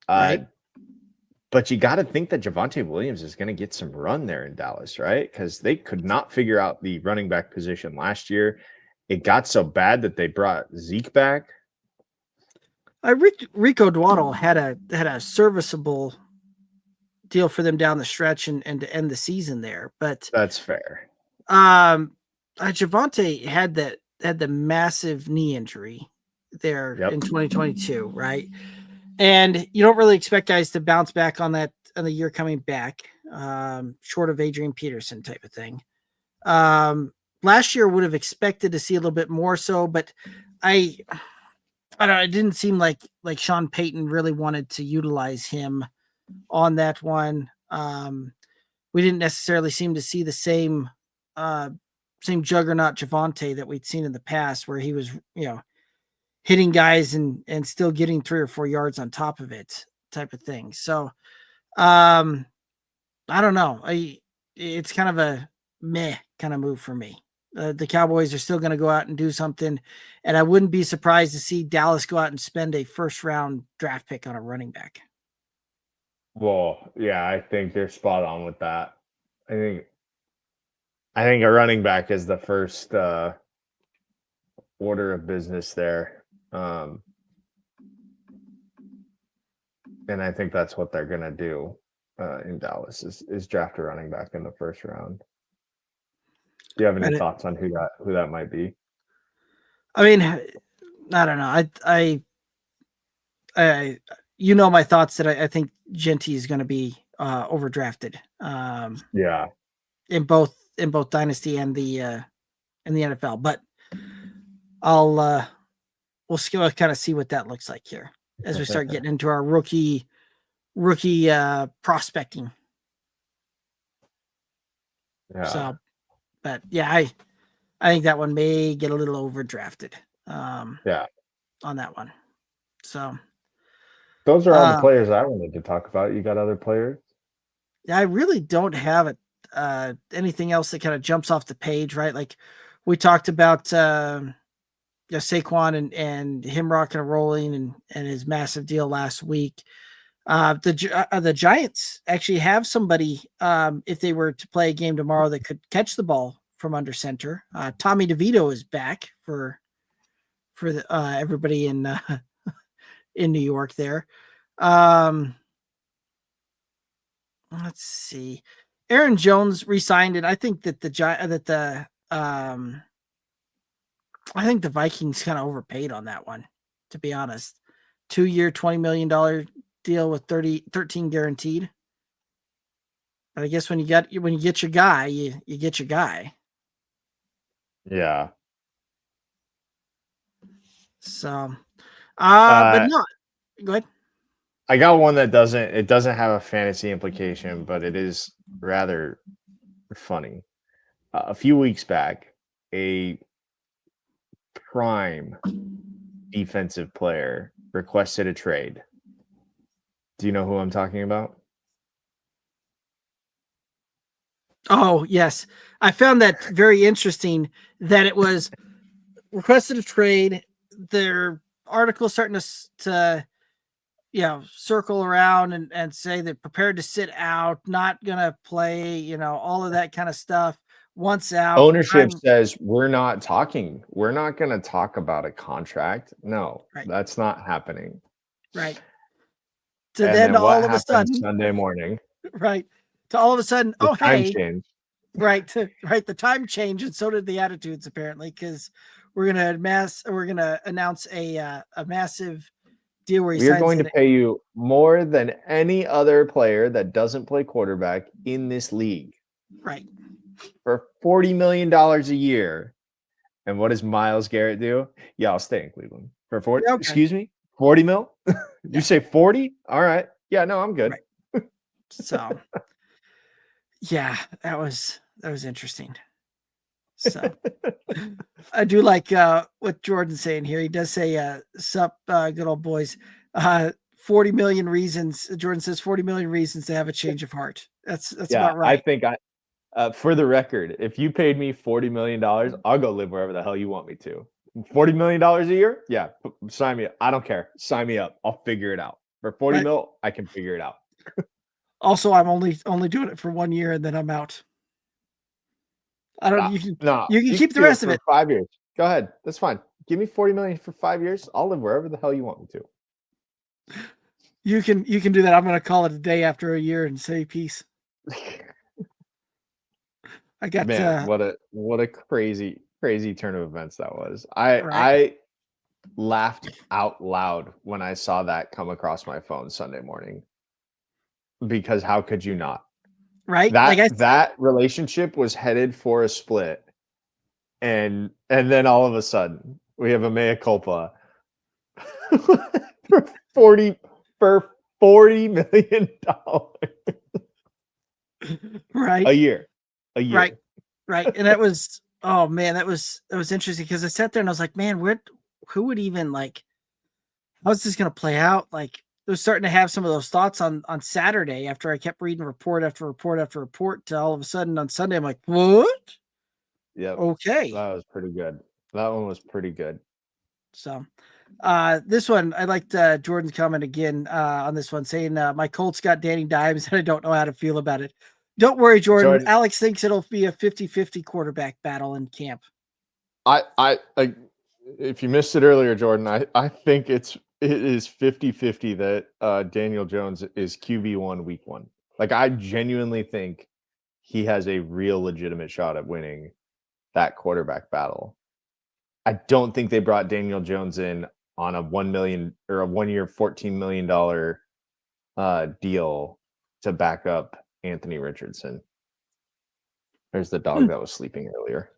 Speaker 3: But you got to think that Javonte Williams is going to get some run there in Dallas, right? Because they could not figure out the running back position last year. It got so bad that they brought Zeke back.
Speaker 2: Rico Dwaddle had a serviceable deal for them down the stretch and to end the season there, but
Speaker 3: that's fair.
Speaker 2: Javonte had the massive knee injury there in 2022, right? And you don't really expect guys to bounce back on that in the year coming back, short of Adrian Peterson type of thing. Last year would have expected to see a little bit more so, but I don't know, it didn't seem like Sean Payton really wanted to utilize him on that one. We didn't necessarily seem to see the same juggernaut Javonte that we'd seen in the past, where he was, hitting guys and still getting 3 or 4 yards on top of it type of thing. So, I don't know. It's kind of a meh kind of move for me. The Cowboys are still going to go out and do something, and I wouldn't be surprised to see Dallas go out and spend a 1st-round draft pick on a running back.
Speaker 3: Well, yeah, I think they're spot on with that. I think a running back is the first order of business there. And I think that's what they're going to do in Dallas is draft a running back in the 1st round. Do you have any thoughts on who that might be?
Speaker 2: I mean, I don't know. I my thoughts that I think Genty is going to be overdrafted. In both Dynasty and the NFL, but we'll kind of see what that looks like here. as we start getting into our rookie prospecting.
Speaker 3: Yeah.
Speaker 2: So, but yeah, I think that one may get a little overdrafted.
Speaker 3: Yeah.
Speaker 2: On that one. So
Speaker 3: those are all the players I wanted to talk about. You got other players?
Speaker 2: I really don't have anything else that kind of jumps off the page, right? Like we talked about Saquon and him rocking and rolling and his massive deal last week. The Giants actually have somebody, if they were to play a game tomorrow, that could catch the ball from under center. Tommy DeVito is back for everybody in New York there. Let's see. Aaron Jones re-signed, and I think that I think the Vikings kind of overpaid on that one, to be honest. 2-year, $20 million deal with 13 guaranteed. But I guess when you get your guy, you get your guy.
Speaker 3: Yeah.
Speaker 2: So, but no, go ahead.
Speaker 3: I got one that doesn't have a fantasy implication, but it is rather funny. A few weeks back, a prime defensive player requested a trade. Do you know who I'm talking about?
Speaker 2: Oh, yes. I found that very interesting that it was requested a trade. Their article starting to circle around and say they're prepared to sit out, not going to play, all of that kind of stuff. Once out.
Speaker 3: Ownership says we're not going to talk about a contract. No, That's not happening.
Speaker 2: Right. To then all of a sudden
Speaker 3: Sunday morning.
Speaker 2: Right. To all of a sudden,
Speaker 3: change.
Speaker 2: Right. The time changed, and so did the attitudes apparently, because we're gonna announce a massive deal where
Speaker 3: we're going to pay you more than any other player that doesn't play quarterback in this league.
Speaker 2: Right.
Speaker 3: For $40 million a year. And what does Myles Garrett do? Yeah, I'll stay in Cleveland. For 40? Okay. Excuse me? 40 mil? You say 40? All right. Yeah, no, I'm good.
Speaker 2: Right. So yeah, that was interesting. So I do like what Jordan's saying here. He does say, sup, good old boys. 40 million reasons. Jordan says 40 million reasons to have a change of heart. That's about right.
Speaker 3: I think for the record, if you paid me $40 million, I'll go live wherever the hell you want me to. $40 million a year? Yeah, sign me up. I don't care. Sign me up. I'll figure it out. For 40 mil, I can figure it out.
Speaker 2: Also, I'm only doing it for 1 year and then I'm out. I don't. You can keep the rest of it.
Speaker 3: 5 years. Go ahead. That's fine. Give me 40 million for 5 years. I'll live wherever the hell you want me to.
Speaker 2: You can do that. I'm going to call it a day after a year and say peace. I got
Speaker 3: what a crazy turn of events that was. I laughed out loud when I saw that come across my phone Sunday morning, because how could you not?
Speaker 2: Right.
Speaker 3: That relationship was headed for a split. And then all of a sudden we have a mea culpa for $40 million.
Speaker 2: Right.
Speaker 3: A year.
Speaker 2: Right. And that was, oh man, that was interesting, because I sat there and I was like, man, who would even how's this going to play out? Like, I was starting to have some of those thoughts on Saturday after I kept reading report after report after report, to all of a sudden on Sunday, I'm like, what?
Speaker 3: Yeah.
Speaker 2: Okay.
Speaker 3: That was pretty good. That one was pretty good.
Speaker 2: So this one, I liked Jordan's comment again on this one, saying my Colts got Danny Dimes and I don't know how to feel about it. Don't worry, Jordan. Alex thinks it'll be a 50-50 quarterback battle in camp.
Speaker 3: I if you missed it earlier, Jordan, I think it is 50-50 that Daniel Jones is QB1 week 1. Like, I genuinely think he has a real legitimate shot at winning that quarterback battle. I don't think they brought Daniel Jones in on a $1 million or a 1 year $14 million deal to back up Anthony Richardson. There's the dog that was sleeping earlier.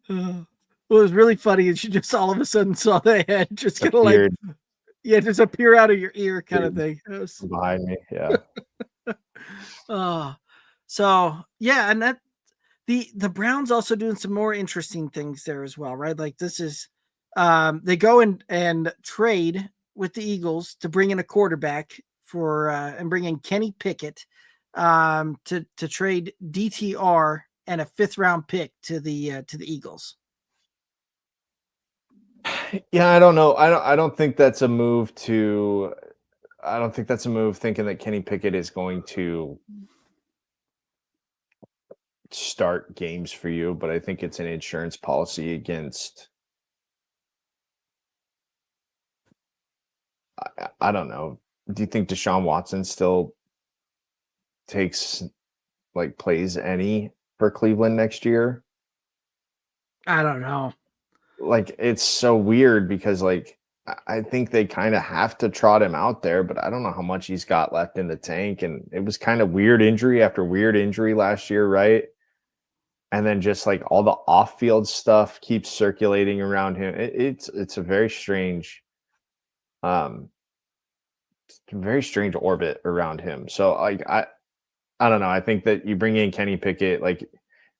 Speaker 2: Well, it was really funny, and she just all of a sudden saw the head just kind of like Yeah, just appear out of your ear kind of thing.
Speaker 3: Behind me, yeah.
Speaker 2: So yeah, and that the Browns also doing some more interesting things there as well, right? Like this is they go and trade with the Eagles to bring in a quarterback for and bring in Kenny Pickett to trade DTR and a 5th round pick to the Eagles.
Speaker 3: Yeah, I don't know. I don't think that's a move to. I don't think that's a move thinking that Kenny Pickett is going to start games for you, but I think it's an insurance policy against. I don't know. Do you think Deshaun Watson still plays any for Cleveland next year?
Speaker 2: I don't know.
Speaker 3: Like, it's so weird because I think they kind of have to trot him out there, but I don't know how much he's got left in the tank. And it was kind of weird injury after weird injury last year, right? And then just like all the off-field stuff keeps circulating around him. It's a very strange orbit around him. So like I don't know. I think that you bring in Kenny Pickett, like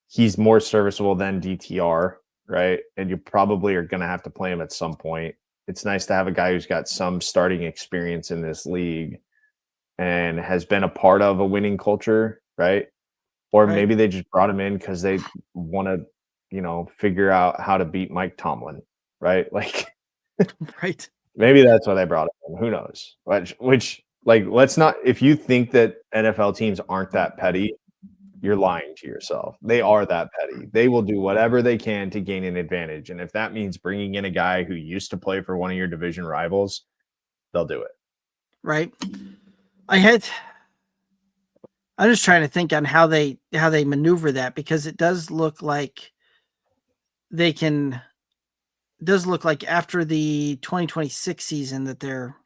Speaker 3: he's more serviceable than DTR, right? And you probably are going to have to play him at some point. It's nice to have a guy who's got some starting experience in this league and has been a part of a winning culture, right? Or
Speaker 2: Right.
Speaker 3: maybe they just brought him in because they want to, figure out how to beat Mike Tomlin, right? Like,
Speaker 2: Right.
Speaker 3: maybe that's why they brought him in. Who knows? Which, like, let's not. If you think that NFL teams aren't that petty, you're lying to yourself. They are that petty. They will do whatever they can to gain an advantage. And if that means bringing in a guy who used to play for one of your division rivals, they'll do it.
Speaker 2: Right. I'm just trying to think on how they maneuver that, because it does look like after the 2026 season that they're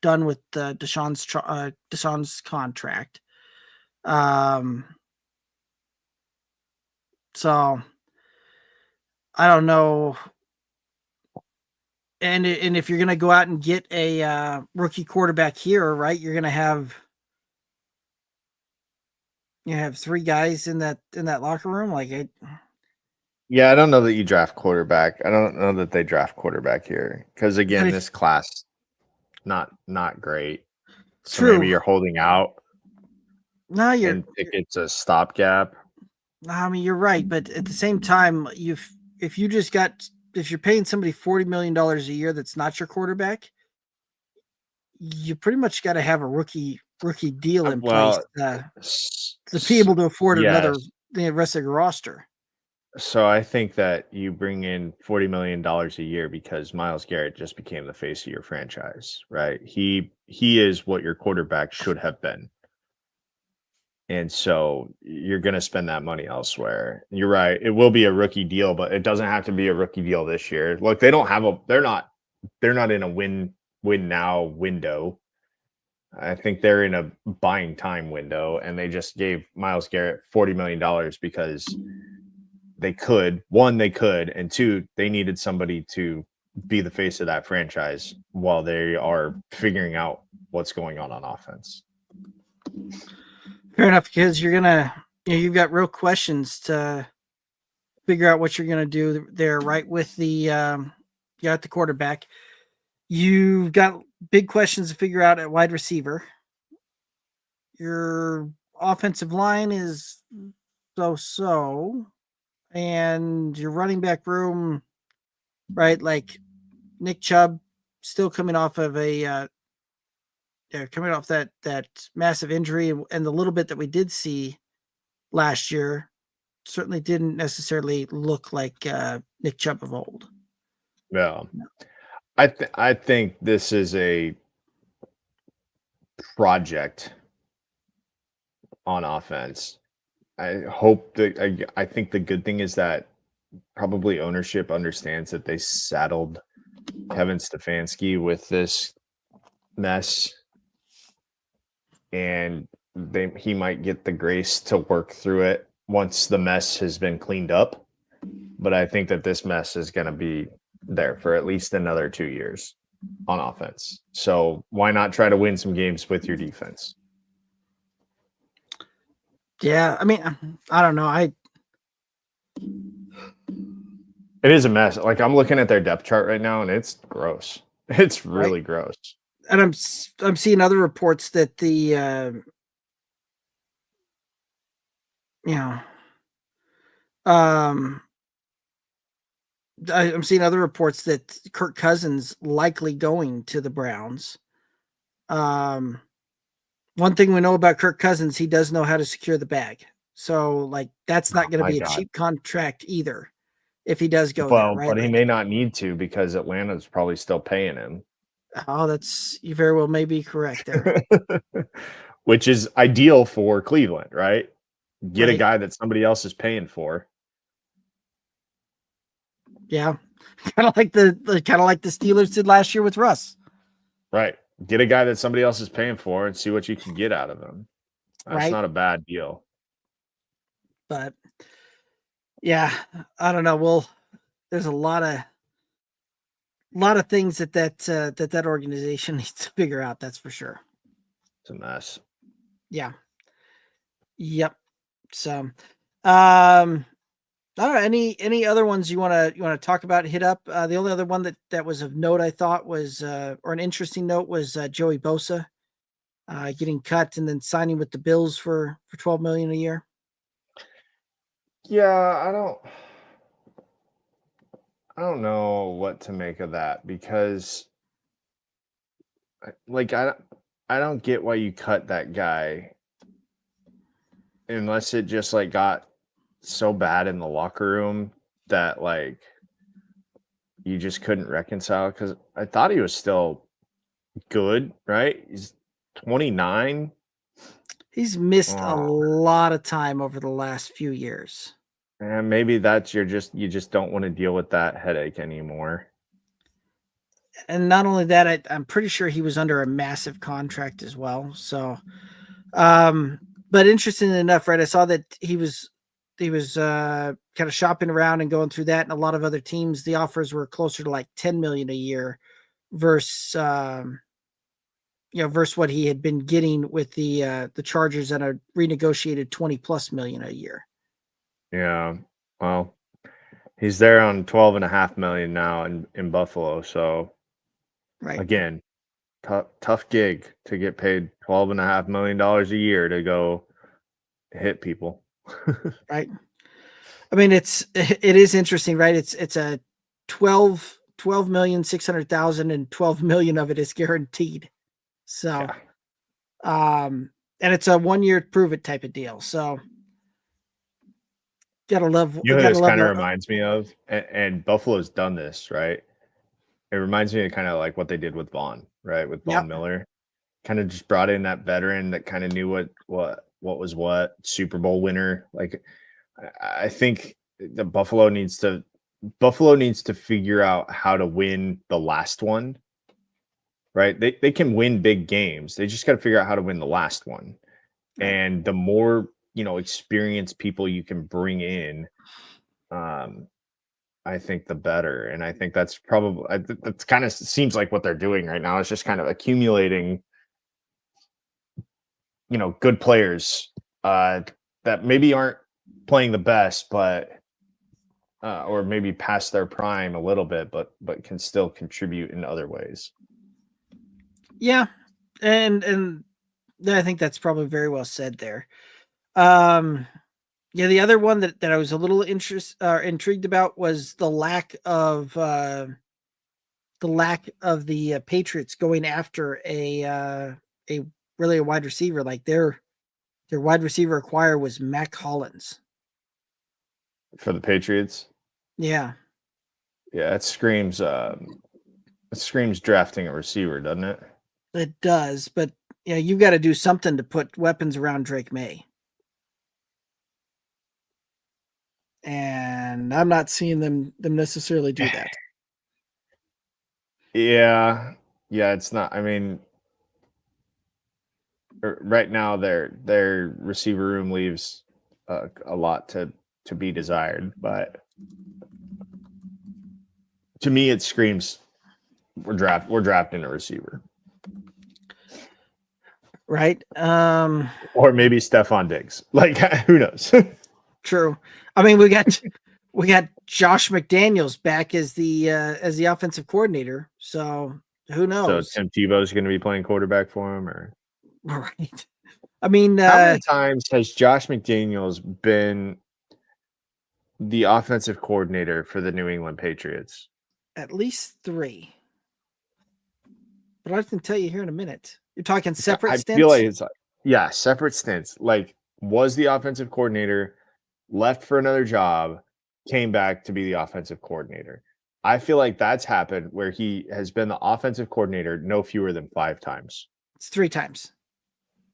Speaker 2: done with Deshaun's contract. So I don't know. And if you're going to go out and get a rookie quarterback here, right, you're going to have 3 guys in that locker room.
Speaker 3: Yeah, I don't know that you draft quarterback. I don't know that they draft quarterback here because again, this class not great. So
Speaker 2: True.
Speaker 3: maybe you're holding out.
Speaker 2: No,
Speaker 3: and Pickett's a stopgap.
Speaker 2: I mean, you're right, but at the same time, if you're paying somebody $40 million a year that's not your quarterback, you pretty much got to have a rookie deal in place to be able to afford the rest of your roster.
Speaker 3: So I think that you bring in $40 million a year because Myles Garrett just became the face of your franchise, right? He is what your quarterback should have been. And so you're going to spend that money elsewhere. You're right. It will be a rookie deal, but it doesn't have to be a rookie deal this year. Look, they're not in a win now window. I think they're in a buying time window, and they just gave Myles Garrett $40 million because they could. One, they could, and two, they needed somebody to be the face of that franchise while they are figuring out what's going on offense.
Speaker 2: Fair enough, because you've got real questions to figure out what you're gonna do there, right? With the the quarterback, you've got big questions to figure out at wide receiver. Your offensive line is so, and your running back room, right? Like Nick Chubb, still coming off of that massive injury, and the little bit that we did see last year certainly didn't necessarily look like Nick Chubb of old.
Speaker 3: Yeah. I think this is a project on offense. I think the good thing is that probably ownership understands that they saddled Kevin Stefanski with this mess, and he might get the grace to work through it once the mess has been cleaned up. But I think that this mess is going to be there for at least another 2 years. on offense. So why not try to win some games with your defense?
Speaker 2: Yeah, I mean, I don't know.
Speaker 3: It is a mess. Like I'm looking at their depth chart right now, and it's gross. It's really gross.
Speaker 2: And I'm seeing other reports that I'm seeing other reports that Kirk Cousins likely going to the Browns. One thing we know about Kirk Cousins, he does know how to secure the bag. So like that's not going to be a cheap contract either if he does go there, right?
Speaker 3: But he may not need to because Atlanta's probably still paying him.
Speaker 2: Oh, you very well may be correct there.
Speaker 3: Which is ideal for Cleveland, right? Get a
Speaker 2: Right.
Speaker 3: guy that somebody else is paying for.
Speaker 2: Yeah. Kind of like the Steelers did last year with Russ.
Speaker 3: Right. Get a guy that somebody else is paying for and see what you can get out of him. That's not a bad deal.
Speaker 2: But yeah, I don't know. Well, there's a lot of things that organization needs to figure out. That's for sure.
Speaker 3: It's a mess.
Speaker 2: Yeah. Yep. So, I don't know, any other ones you want to talk about, hit up? The only other one that was of note, I thought was, or an interesting note was, Joey Bosa, getting cut and then signing with the Bills for $12 million a year.
Speaker 3: Yeah, I don't know what to make of that because like I don't get why you cut that guy unless it just like got so bad in the locker room that like you just couldn't reconcile, because I thought he was still good, right? He's 29.
Speaker 2: He's missed a lot of time over the last few years.
Speaker 3: And maybe that's you just don't want to deal with that headache anymore.
Speaker 2: And not only that, I'm pretty sure he was under a massive contract as well. So, but interesting enough, right? I saw that he was kind of shopping around and going through that, and a lot of other teams, the offers were closer to like $10 million a year versus versus what he had been getting with the Chargers at a renegotiated $20+ million a year.
Speaker 3: Yeah, well, he's there on $12.5 million now in Buffalo. So,
Speaker 2: right,
Speaker 3: again, tough gig to get paid $12.5 million a year to go hit people.
Speaker 2: right. I mean, it is interesting, right? It's a 12,600,000 and 12 million of it is guaranteed. So, and it's a 1 year prove it type of deal. So, gotta love.
Speaker 3: You know, this kind of reminds me of, and Buffalo's done this, right? It reminds me of kind of like what they did with Vaughn, right? With Von Miller, kind of just brought in that veteran that kind of knew what was what, Super Bowl winner. Like, I think the Buffalo needs to figure out how to win the last one, right? They can win big games. They just got to figure out how to win the last one. Right. And the more, experienced people you can bring in, I think the better. And I think that's probably, that's kind of seems like what they're doing right now. It's just kind of accumulating, good players that maybe aren't playing the best, but or maybe past their prime a little bit, but can still contribute in other ways.
Speaker 2: Yeah, and I think that's probably very well said there. Yeah, the other one that I was a little intrigued about was the lack of the Patriots going after a wide receiver. Like their wide receiver acquire was Mac Hollins
Speaker 3: for the Patriots.
Speaker 2: Yeah,
Speaker 3: it screams drafting a receiver, doesn't it?
Speaker 2: It does, but you've got to do something to put weapons around Drake May. And I'm not seeing them necessarily do that.
Speaker 3: Yeah, it's not. I mean, right now their receiver room leaves a lot to be desired, but to me it screams we're drafting a receiver.
Speaker 2: Right.
Speaker 3: Or maybe Stephon Diggs. Like, who knows?
Speaker 2: True. I mean, we got Josh McDaniels back as the offensive coordinator. So who
Speaker 3: So
Speaker 2: knows?
Speaker 3: Tim Tebow's going to be playing quarterback for him, or
Speaker 2: Right. I mean,
Speaker 3: how many times has Josh McDaniels been the offensive coordinator for the New England Patriots?
Speaker 2: at least 3. But I can tell you here in a minute. You're talking separate
Speaker 3: I
Speaker 2: stints?
Speaker 3: feel like it's separate stints. Like, was the offensive coordinator, left for another job, came back to be the offensive coordinator. I feel like that's happened where he has been the offensive coordinator no fewer than 5 times.
Speaker 2: It's 3 times.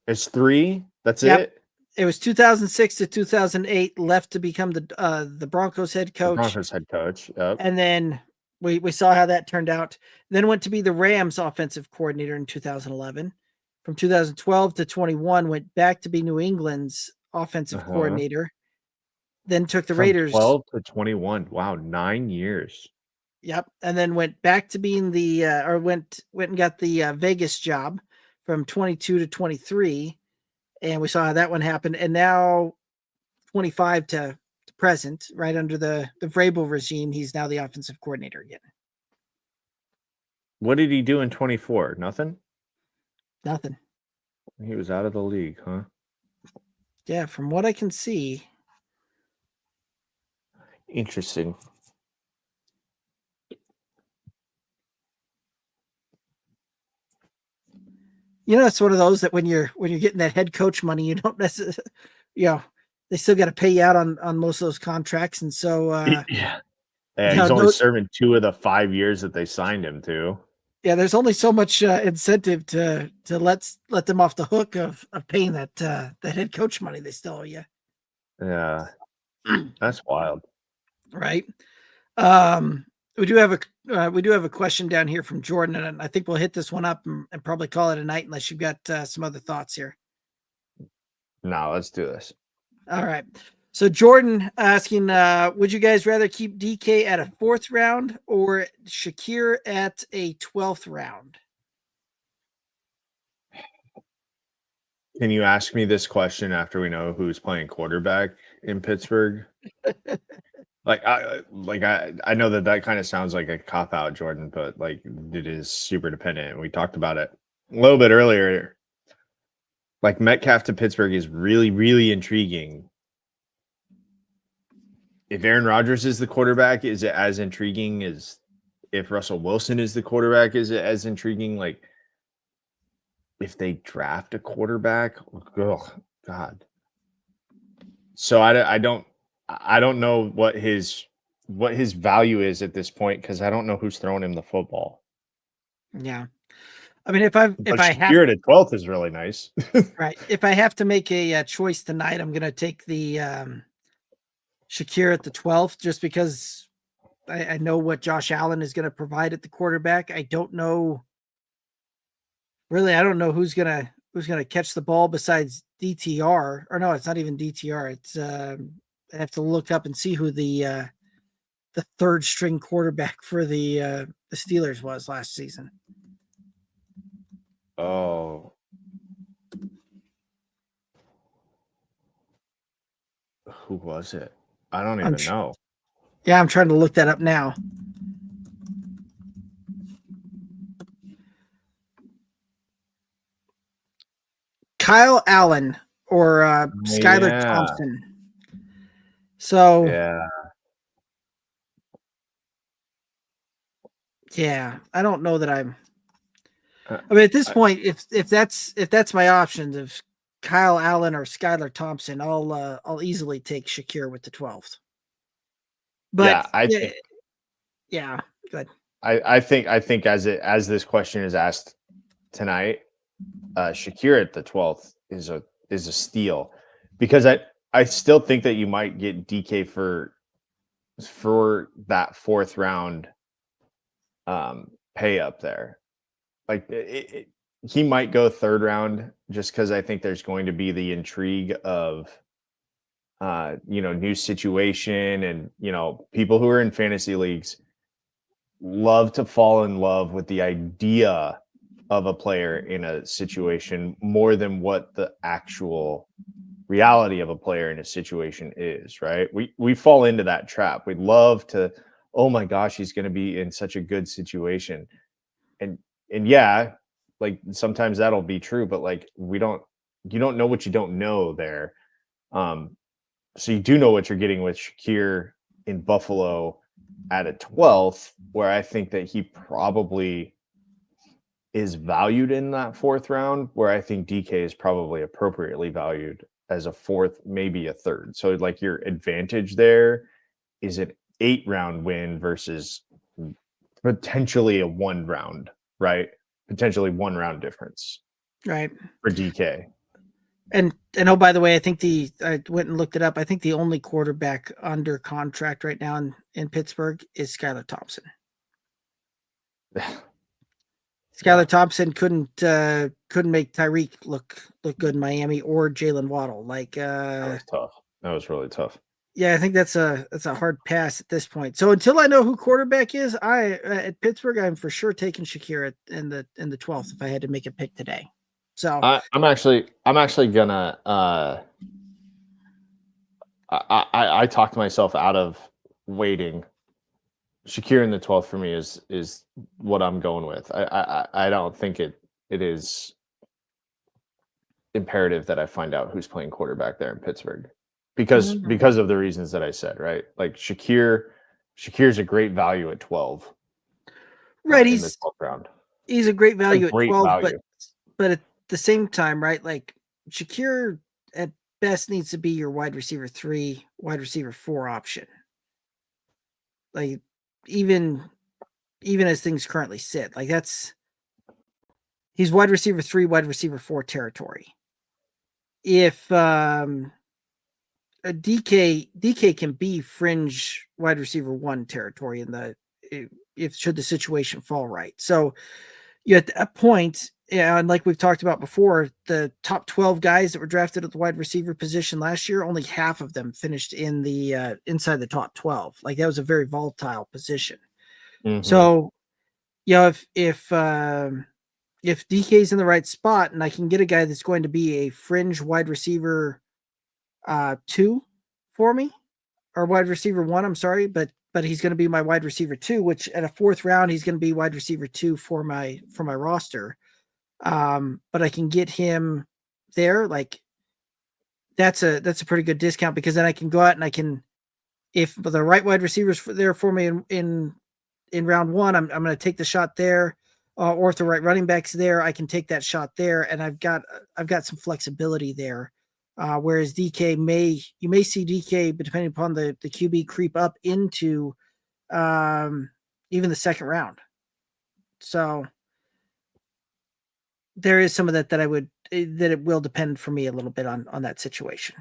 Speaker 3: It's 3? That's
Speaker 2: Yep.
Speaker 3: it?
Speaker 2: It was 2006 to 2008, left to become the Broncos head coach.
Speaker 3: The Broncos head coach. Yep.
Speaker 2: And then we saw how that turned out. Then went to be the Rams offensive coordinator in 2011. From 2012 to 21, went back to be New England's offensive coordinator. Then took the Raiders.
Speaker 3: 12 to 21. Wow, 9 years.
Speaker 2: Yep. And then went back to being went and got the Vegas job from 22 to 23. And we saw how that one happened. And now 25 to present, right under the Vrabel regime, he's now the offensive coordinator again.
Speaker 3: What did he do in 24? Nothing?
Speaker 2: Nothing.
Speaker 3: He was out of the league, huh?
Speaker 2: Yeah, from what I can see.
Speaker 3: Interesting.
Speaker 2: You know, it's one of those that when you're getting that head coach money, you don't necessarily, they still got to pay you out on most of those contracts, and so
Speaker 3: yeah, he's only serving 2 of the 5 years that they signed him to.
Speaker 2: Yeah, there's only so much incentive to let them off the hook of paying that head coach money they still owe you.
Speaker 3: Yeah, that's wild,
Speaker 2: right? We do have a question down here from Jordan, and I think we'll hit this one up and probably call it a night unless you've got some other thoughts here.
Speaker 3: No, let's do this.
Speaker 2: All right. So Jordan asking, would you guys rather keep DK at a 4th round or Shakir at a 12th round?
Speaker 3: Can you ask me this question after we know who's playing quarterback in Pittsburgh? I know that kind of sounds like a cop out, Jordan, but like it is super dependent. We talked about it a little bit earlier. Like Metcalf to Pittsburgh is really, really intriguing. If Aaron Rodgers is the quarterback, is it as intriguing as if Russell Wilson is the quarterback? Is it as intriguing? Like if they draft a quarterback, oh God. So I don't know what his value is at this point because I don't know who's throwing him the football.
Speaker 2: Yeah, I mean, if I have
Speaker 3: at 12th is really nice,
Speaker 2: right? If I have to make a choice tonight, I'm going to take the Shakir at the 12th just because I know what Josh Allen is going to provide at the quarterback. I don't know who's going to catch the ball besides DTR. Or no, it's not even DTR. It's I have to look up and see who the 3rd string quarterback for the Steelers was last season.
Speaker 3: Oh. Who was it? I don't even know.
Speaker 2: Yeah, I'm trying to look that up now. Kyle Allen or Skylar Thompson. So yeah, I don't know that I'm. I mean, at this point, if that's my options of Kyle Allen or Skylar Thompson, I'll easily take Shakir with the 12th. But yeah, good.
Speaker 3: I think as this question is asked tonight, Shakir at the 12th is a steal because I still think that you might get DK for that 4th round pay up there. Like he might go 3rd round just because I think there's going to be the intrigue of new situation and people who are in fantasy leagues. love to fall in love with the idea of a player in a situation more than what the actual reality of a player in a situation is, right? We fall into that trap. We love to, oh my gosh, he's going to be in such a good situation. And yeah, like sometimes that'll be true, but like you don't know what you don't know there. So you do know what you're getting with Shakir in Buffalo at a 12th, where I think that he probably is valued in that fourth round, where I think DK is probably appropriately valued as a fourth, maybe a third. So like your advantage there is an 8-round win versus potentially a 1-round, right? Potentially 1-round difference,
Speaker 2: right?
Speaker 3: For DK.
Speaker 2: And oh, by the way, I went and looked it up. I think the only quarterback under contract right now in Pittsburgh is Skylar Thompson. Skylar Thompson couldn't make Tyreek look good in Miami or Jalen Waddle. Like
Speaker 3: that was tough. That was really tough.
Speaker 2: Yeah, I think that's a hard pass at this point. So until I know who quarterback is, at Pittsburgh, I'm for sure taking Shakir in the 12th if I had to make a pick today. So
Speaker 3: I'm actually gonna I talked myself out of waiting. Shakir in the 12th for me is what I'm going with. I don't think it is imperative that I find out who's playing quarterback there in Pittsburgh because of the reasons that I said, right? Like Shakir's a great value at 12.
Speaker 2: Right,
Speaker 3: in the 12th round.
Speaker 2: He's a great value at 12, but at the same time, right? Like Shakir at best needs to be your wide receiver 3, wide receiver 4 option. Like even as things currently sit, like he's wide receiver 3, wide receiver 4 territory. If a DK can be fringe wide receiver 1 territory should the situation fall right. So at that point, and like we've talked about before, the top 12 guys that were drafted at the wide receiver position last year, only half of them finished in the inside the top 12. Like that was a very volatile position. Mm-hmm. So, if DK's in the right spot and I can get a guy that's going to be a fringe wide receiver 2 for me, or wide receiver 1, I'm sorry, but he's going to be my wide receiver 2, which at a 4th round, he's going to be wide receiver 2 for my roster. But I can get him there. Like that's a pretty good discount because then I can go out and I can, if the right wide receivers there for me in round 1, I'm going to take the shot there, or if the right running back's there, I can take that shot there. And I've got some flexibility there. Whereas DK you may see DK, but depending upon the QB, creep up into even the 2nd round. So there is some of that it will depend for me a little bit on that situation.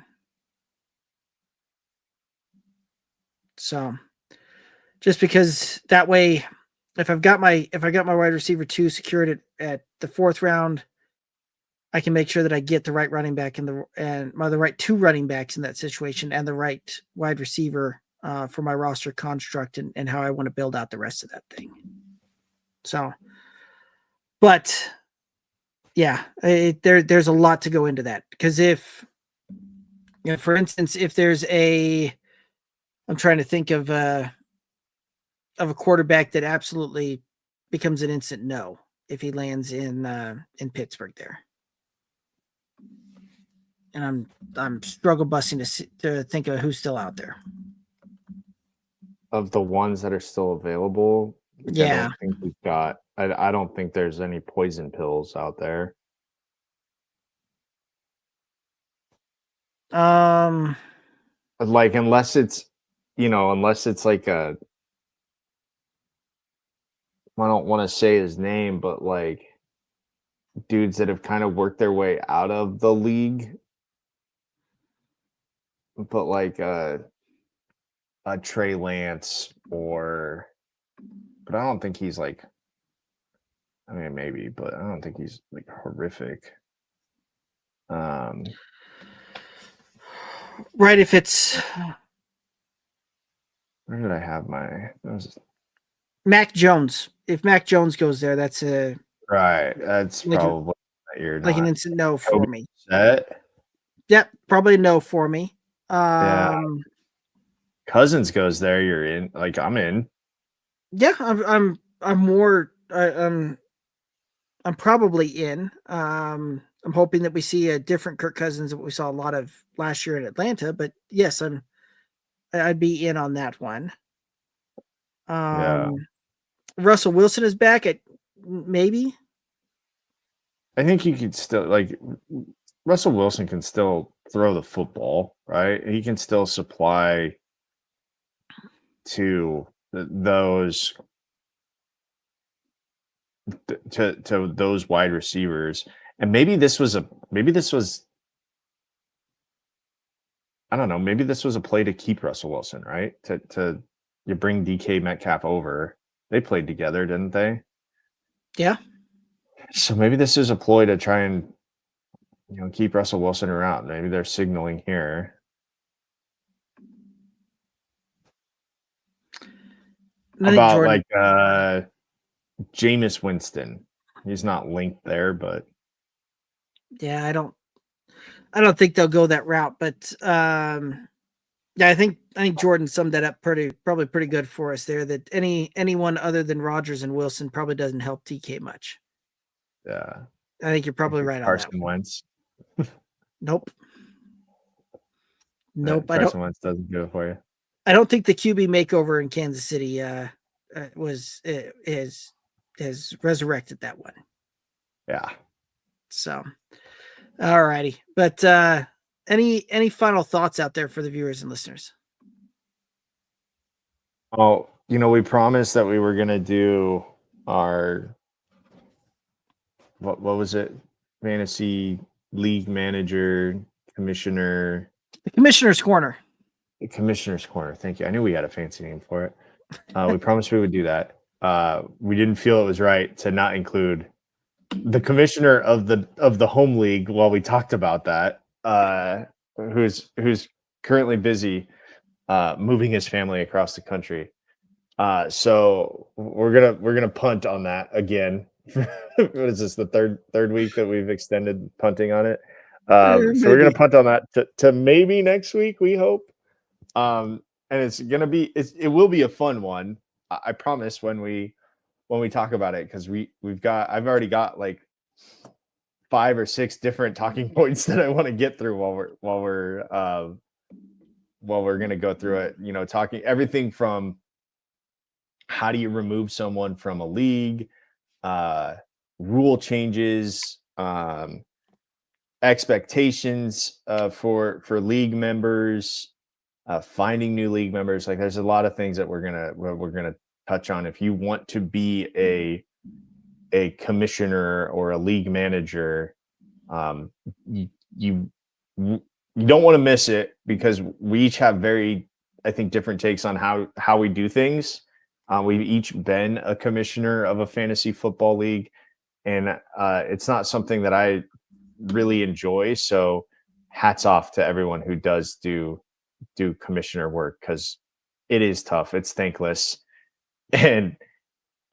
Speaker 2: So just because that way, if I got my wide receiver 2 secured at the 4th round, I can make sure that I get the right running back the right 2 running backs in that situation and the right wide receiver for my roster construct and how I want to build out the rest of that thing. So, but yeah, there's a lot to go into that because if, for instance, if there's I'm trying to think of a quarterback that absolutely becomes an instant no if he lands in Pittsburgh there. And I'm struggle busting to think of who's still out there.
Speaker 3: Of the ones that are still available,
Speaker 2: yeah,
Speaker 3: I don't think we've got. I don't think there's any poison pills out there. Like unless it's like a. I don't want to say his name, but like dudes that have kind of worked their way out of the league. But like a Trey Lance but I don't think he's like, I mean, maybe, but I don't think he's like horrific.
Speaker 2: Right. If it's,
Speaker 3: where did I have my,
Speaker 2: Mac Jones. If Mac Jones goes there, that's a
Speaker 3: Right. That's
Speaker 2: like
Speaker 3: probably you're
Speaker 2: like an
Speaker 3: not.
Speaker 2: instant no for
Speaker 3: Kobe
Speaker 2: me.
Speaker 3: Set.
Speaker 2: Yep, probably no for me.
Speaker 3: Yeah. Cousins goes there, you're in. Like I'm in.
Speaker 2: Yeah, I'm more I'm probably in. I'm hoping that we see a different Kirk Cousins that we saw a lot of last year in Atlanta, but yes, I'd be in on that one.
Speaker 3: Yeah.
Speaker 2: Russell Wilson is back at maybe.
Speaker 3: I think he could still like Russell Wilson can still throw the football, right? He can still supply to those to those wide receivers. And maybe this was I don't know, maybe this was a play to keep Russell Wilson, right? To you bring DK Metcalf over. They played together, didn't they?
Speaker 2: Yeah.
Speaker 3: So maybe this is a ploy to try and keep Russell Wilson around. Maybe they're signaling here. About
Speaker 2: Jordan,
Speaker 3: like Jameis Winston. He's not linked there, but
Speaker 2: yeah, I don't think they'll go that route, but yeah, I think Jordan summed that up probably pretty good for us there. That anyone other than Rodgers and Wilson probably doesn't help TK much.
Speaker 3: yeah.
Speaker 2: I think you're probably right on
Speaker 3: Carson
Speaker 2: that.
Speaker 3: Wentz.
Speaker 2: Nope. Nope.
Speaker 3: Carson Wentz doesn't do it for you.
Speaker 2: I don't think the QB makeover in Kansas City has resurrected that one.
Speaker 3: Yeah.
Speaker 2: So, all righty. But any final thoughts out there for the viewers and listeners?
Speaker 3: Oh, we promised that we were gonna do our what was it? Fantasy league manager, commissioner.
Speaker 2: The Commissioner's Corner.
Speaker 3: The Commissioner's Corner. Thank you. I knew we had a fancy name for it. We promised we would do that. We didn't feel it was right to not include the commissioner of the home league while we talked about that. Who's currently busy moving his family across the country. So we're gonna punt on that again. What is this, the third week that we've extended punting on it? So we're gonna punt on that to maybe next week, we hope. And it will be a fun one. I promise when we talk about it, because I've already got like 5 or 6 different talking points that I want to get through while we're gonna go through it. Talking everything from how do you remove someone from a league, rule changes, expectations for league members, finding new league members. Like there's a lot of things that we're gonna touch on. If you want to be a commissioner or a league manager, you don't want to miss it, because we each have very, I think, different takes on how we do things. We've each been a commissioner of a fantasy football league, and it's not something that I really enjoy. So hats off to everyone who does do commissioner work, because it is tough. It's thankless, and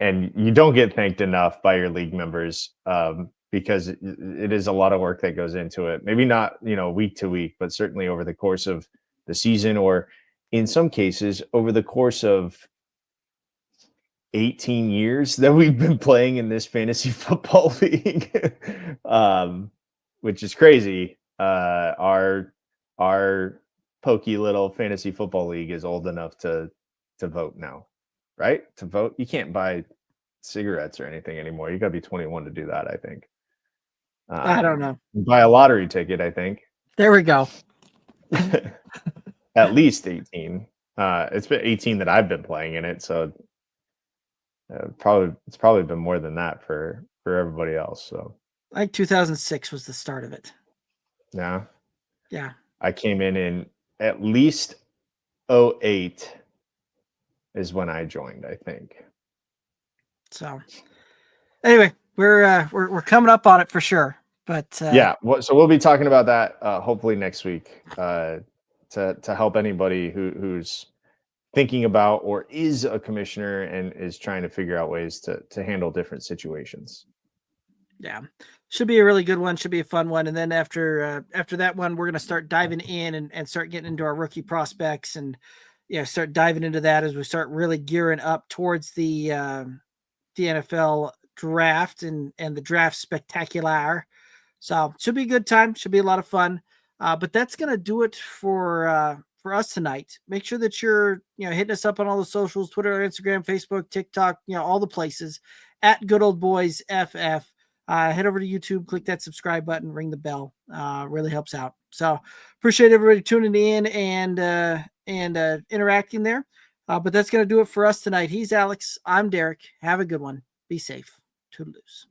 Speaker 3: you don't get thanked enough by your league members, because it is a lot of work that goes into it. Maybe not week to week, but certainly over the course of the season, or in some cases over the course of 18 years that we've been playing in this fantasy football league, which is crazy. Our pokey little fantasy football league is old enough to vote now, right? To vote, you can't buy cigarettes or anything anymore. You got to be 21 to do that, I think.
Speaker 2: I don't know.
Speaker 3: Buy a lottery ticket, I think.
Speaker 2: There we go.
Speaker 3: At least 18. It's been 18 that I've been playing in it, so it's probably been more than that for everybody else. So
Speaker 2: I think 2006 was the start of it.
Speaker 3: Yeah.
Speaker 2: I
Speaker 3: came in at least 2008 is when I joined, I think.
Speaker 2: So anyway, we're coming up on it for sure. But
Speaker 3: so we'll be talking about that hopefully next week, to help anybody who's thinking about or is a commissioner and is trying to figure out ways to handle different situations.
Speaker 2: Yeah, should be a really good one. Should be a fun one. And then after that one, we're going to start diving in and start getting into our rookie prospects and start diving into that as we start really gearing up towards the NFL draft and the draft spectacular. So should be a good time. Should be a lot of fun. But that's going to do it for us tonight. Make sure that you're hitting us up on all the socials, Twitter, Instagram, Facebook, TikTok, all the places at Good Old Boys FF. Head over to YouTube, click that subscribe button, ring the bell. Really helps out. So appreciate everybody tuning in and interacting there. But that's going to do it for us tonight. He's Alex. I'm Derek. Have a good one. Be safe. Toodaloo.